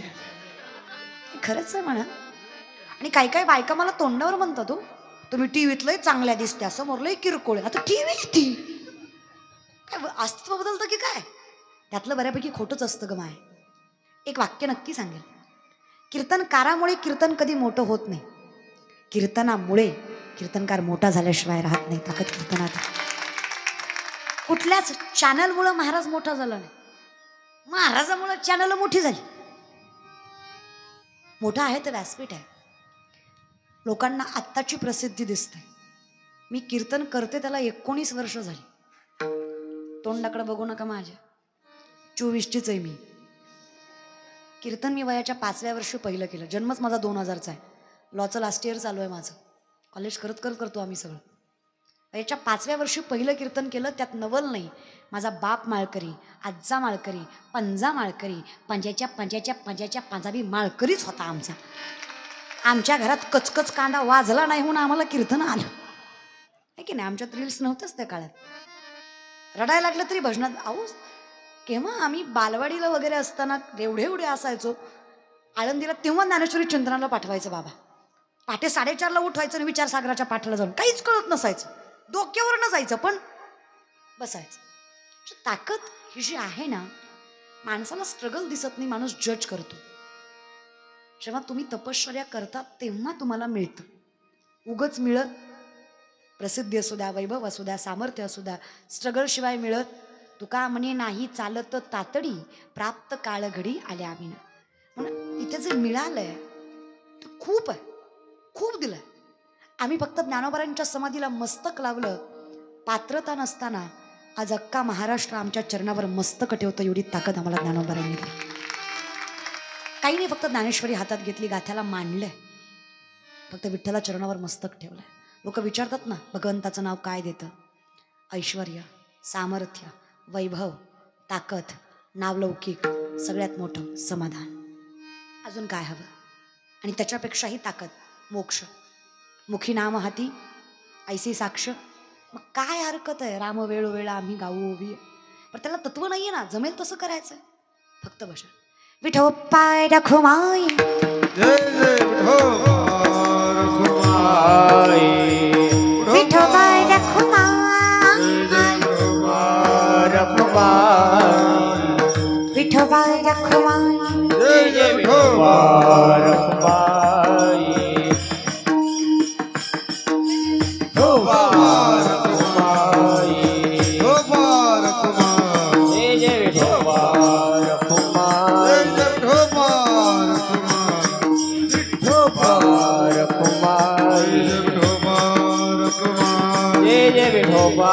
खरंच आहे म्हणा. आणि काही काही बायका मला तोंडावर म्हणतात हो तुम्ही टीव्हीत लय चांगल्या दिसत्या समोर लय किरकोळ. आता टीव्ही ती काय अस्तित्व बदलतं की काय? त्यातलं बऱ्यापैकी खोटंच असतं ग माय. एक वाक्य नक्की सांगेल. कीर्तनकारामुळे कीर्तन कधी मोठं होत नाही. कीर्तनामुळे कीर्तनकार मोठा झाल्याशिवाय राहत नाही. ताकद कीर्तनात. कुठल्याच चॅनलमुळं महाराज मोठा झाला नाही. महाराजामुळं चॅनल मोठी झाली. मोठा आहे तर व्यासपीठ आहे. लोकांना आत्ताची प्रसिद्धी दिसते. मी कीर्तन करते त्याला 19 वर्ष झाली. तोंडाकडे बघू नका माझ्या. 24चीच आहे मी. कीर्तन मी वयाच्या 5व्या वर्षी पहिलं केलं. जन्मच माझा 2000चा आहे. लॉचं लास्ट इयर चालू आहे माझं. कॉलेज करत करतो आम्ही सगळं. वयाच्या 5व्या वर्षी पहिलं कीर्तन केलं. त्यात नवल नाही. माझा बाप माळकरी, आज्जा माळकरी, पंजा माळकरी, पंजाच्या पंजाबी माळकरीच होता आमचा. आमच्या घरात कचकच कांदा वाजला नाही म्हणून आम्हाला कीर्तन आलं आहे की नाही. आमच्यात रील्स नव्हतंच त्या काळात. रडायला लागलं तरी भजनात. अहो केव्हा आम्ही बालवाडीला वगैरे असताना एवढे असायचो आळंदीला. तेव्हा ज्ञानेश्वरी चिंतनाला पाठवायचं बाबा. पहाटे 4:30ला उठवायचं आणि विचारसागराच्या पाठाला जाऊन. काहीच कळत नसायचं. डोक्यावर न जायचं पण बसायचं. ताकद ही जी आहे ना माणसाला स्ट्रगल दिसत नाही. माणूस जज करतो. जेव्हा तुम्ही तपश्चर्या करता तेव्हा तुम्हाला मिळतं. उगच मिळत प्रसिद्धी असू द्या, वैभव असू द्या, सामर्थ्य असू द्या, स्ट्रगल शिवाय मिळत. तुका म्हणे नाही चालत तातडी प्राप्त काळ घडी आल्या आम्ही. म्हणून इथे जे मिळालंय ते खूप आहे. खूप दिलंय. आम्ही फक्त ज्ञानोबारांच्या समाधीला मस्तक लावलं. पात्रता नसताना आज अख्खा महाराष्ट्र आमच्या चरणावर मस्तक ठेवतं. एवढी ताकद आम्हाला ज्ञानोबारांनी दिली. काही नाही फक्त ज्ञानेश्वरी हातात घेतली, गाथ्याला मांडलंय. फक्त विठ्ठला चरणावर मस्तक ठेवलंय. लोक विचारतात ना भगवंताचं नाव काय देतं? ऐश्वर, सामर्थ्य, वैभव, ताकद, नावलौकिक, सगळ्यात मोठं समाधान. अजून काय हवं? आणि त्याच्यापेक्षाही ताकद मोक्ष. मुखी नाम हाती ऐसी साक्ष. मग काय हरकत आहे? राम वेळोवेळा आम्ही गाऊ ओवी. पण त्याला तत्व नाहीये ना. जमेल तसं करायचं. फक्त भजन. विठो पाय रखुमाई जय जय विठो पाय रखुमाई विठो पाय रखुमाई जय जय विठोबा रखुमाई विठोबा रखुमाई जय जय विठोबा रखुमाई जय जय विठोबा रखुमाई विठोबा रखुमाई जय विठोबा रखुमाई जय जय विठोबा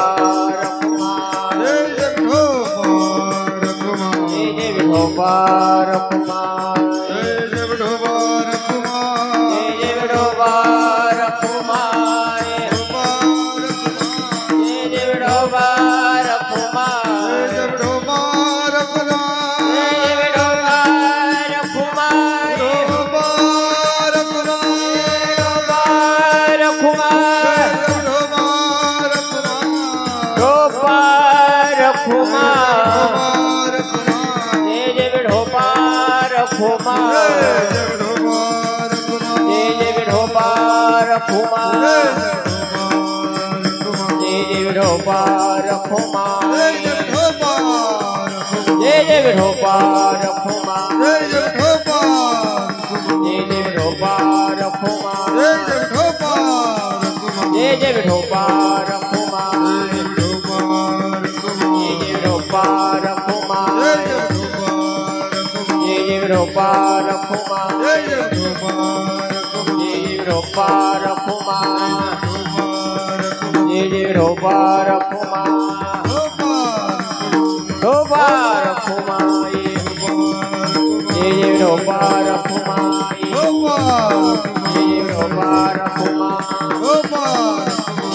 रखुमाई जय जय विठोबा रखुमाई जय जय विठोबा रखुमाई जय जय विठोबा रखुमाई जय जय विठोबा रखुमाई जय जय विठोबा रखुमाई जय जय विठोबा रखुमाई जय जय विठोबा रखुमाई विठोबा रखुमाई विठोबा रखुमाई विठोबा रखुमाई जय जय विठोबा रखुमाई जय जय विठोबा रखुमाई जय जय विठोबा रखुमाई जय जय विठोबा रखुमाई जय जय विठोबा रखुमाई जय जय विठोबा रखुमाई जय जय विठोबा रखुमाई जय जय विठोबा रखुमाई जय जय विठोबा रखुमाई जय जय विठोबा रखुमाई विठोबा रखुमाई जय जय विठोबा रखुमाई जय जय विठोबा रखुमाई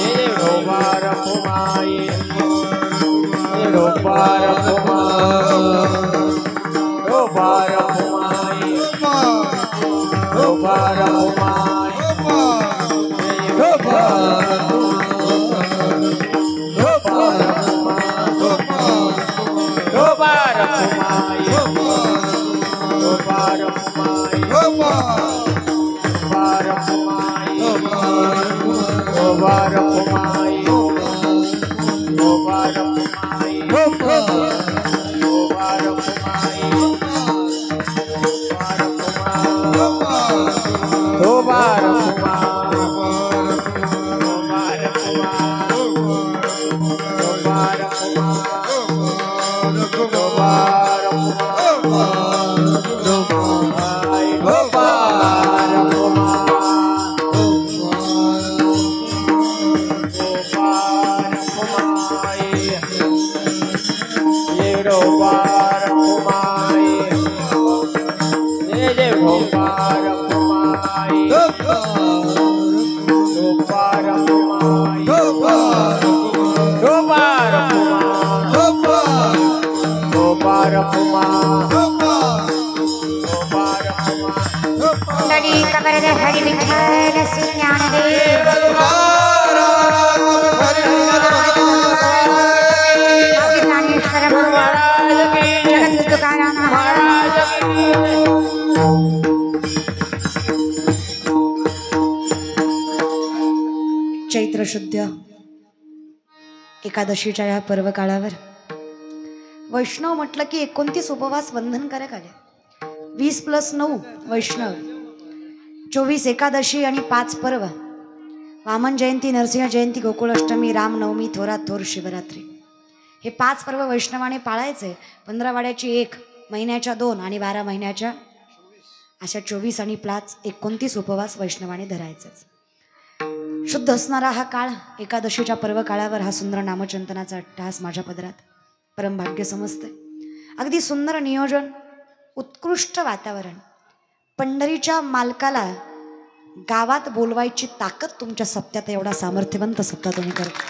जय जय विठोबा रखुमाई विठोबा रखुमाई विठोबा रखुमाई विठोबा रखुमाई विठोबा विठोबा रखुमाई विठोबा रखुमाई विठोबा रखुमाई विठोबा रखुमाई विठोबा रखुमाई विठोबा रखुमाई विठोबा लडी कबरद हरि विठ्ठल श्री ज्ञानदेव ज्ञानेश्वर महाराज जगत तुकाराम महाराज चैत्र शुद्ध एकादशीच्या या पर्व काळावर वैष्णव म्हटलं की 29 उपवास बंधनकारक आले. 20+9 वैष्णव, 24 एकादशी आणि 5 पर्व, वामन जयंती, नरसिंह जयंती, गोकुळाष्टमी, रामनवमी, थोरात थोर शिवरात्री. हे 5 पर्व वैष्णवाने पाळायचे. 15 वाड्याची 1, महिन्याच्या 2 आणि 12 महिन्याच्या अशा 24 आणि 5 29 उपवास वैष्णवाने धरायचेच. शुद्ध असणारा हा काळ एकादशीच्या पर्व काळावर हा सुंदर नामचिंतनाचा अट्टहास माझ्या पदरात परमभाग्य समजते. अगदी सुंदर नियोजन, उत्कृष्ट वातावरण, पंढरीच्या मालकाला गावात बोलवायची ताकद तुमच्या सप्त्यात, एवढा सामर्थ्यवंत सप्ताह तुम्ही करता.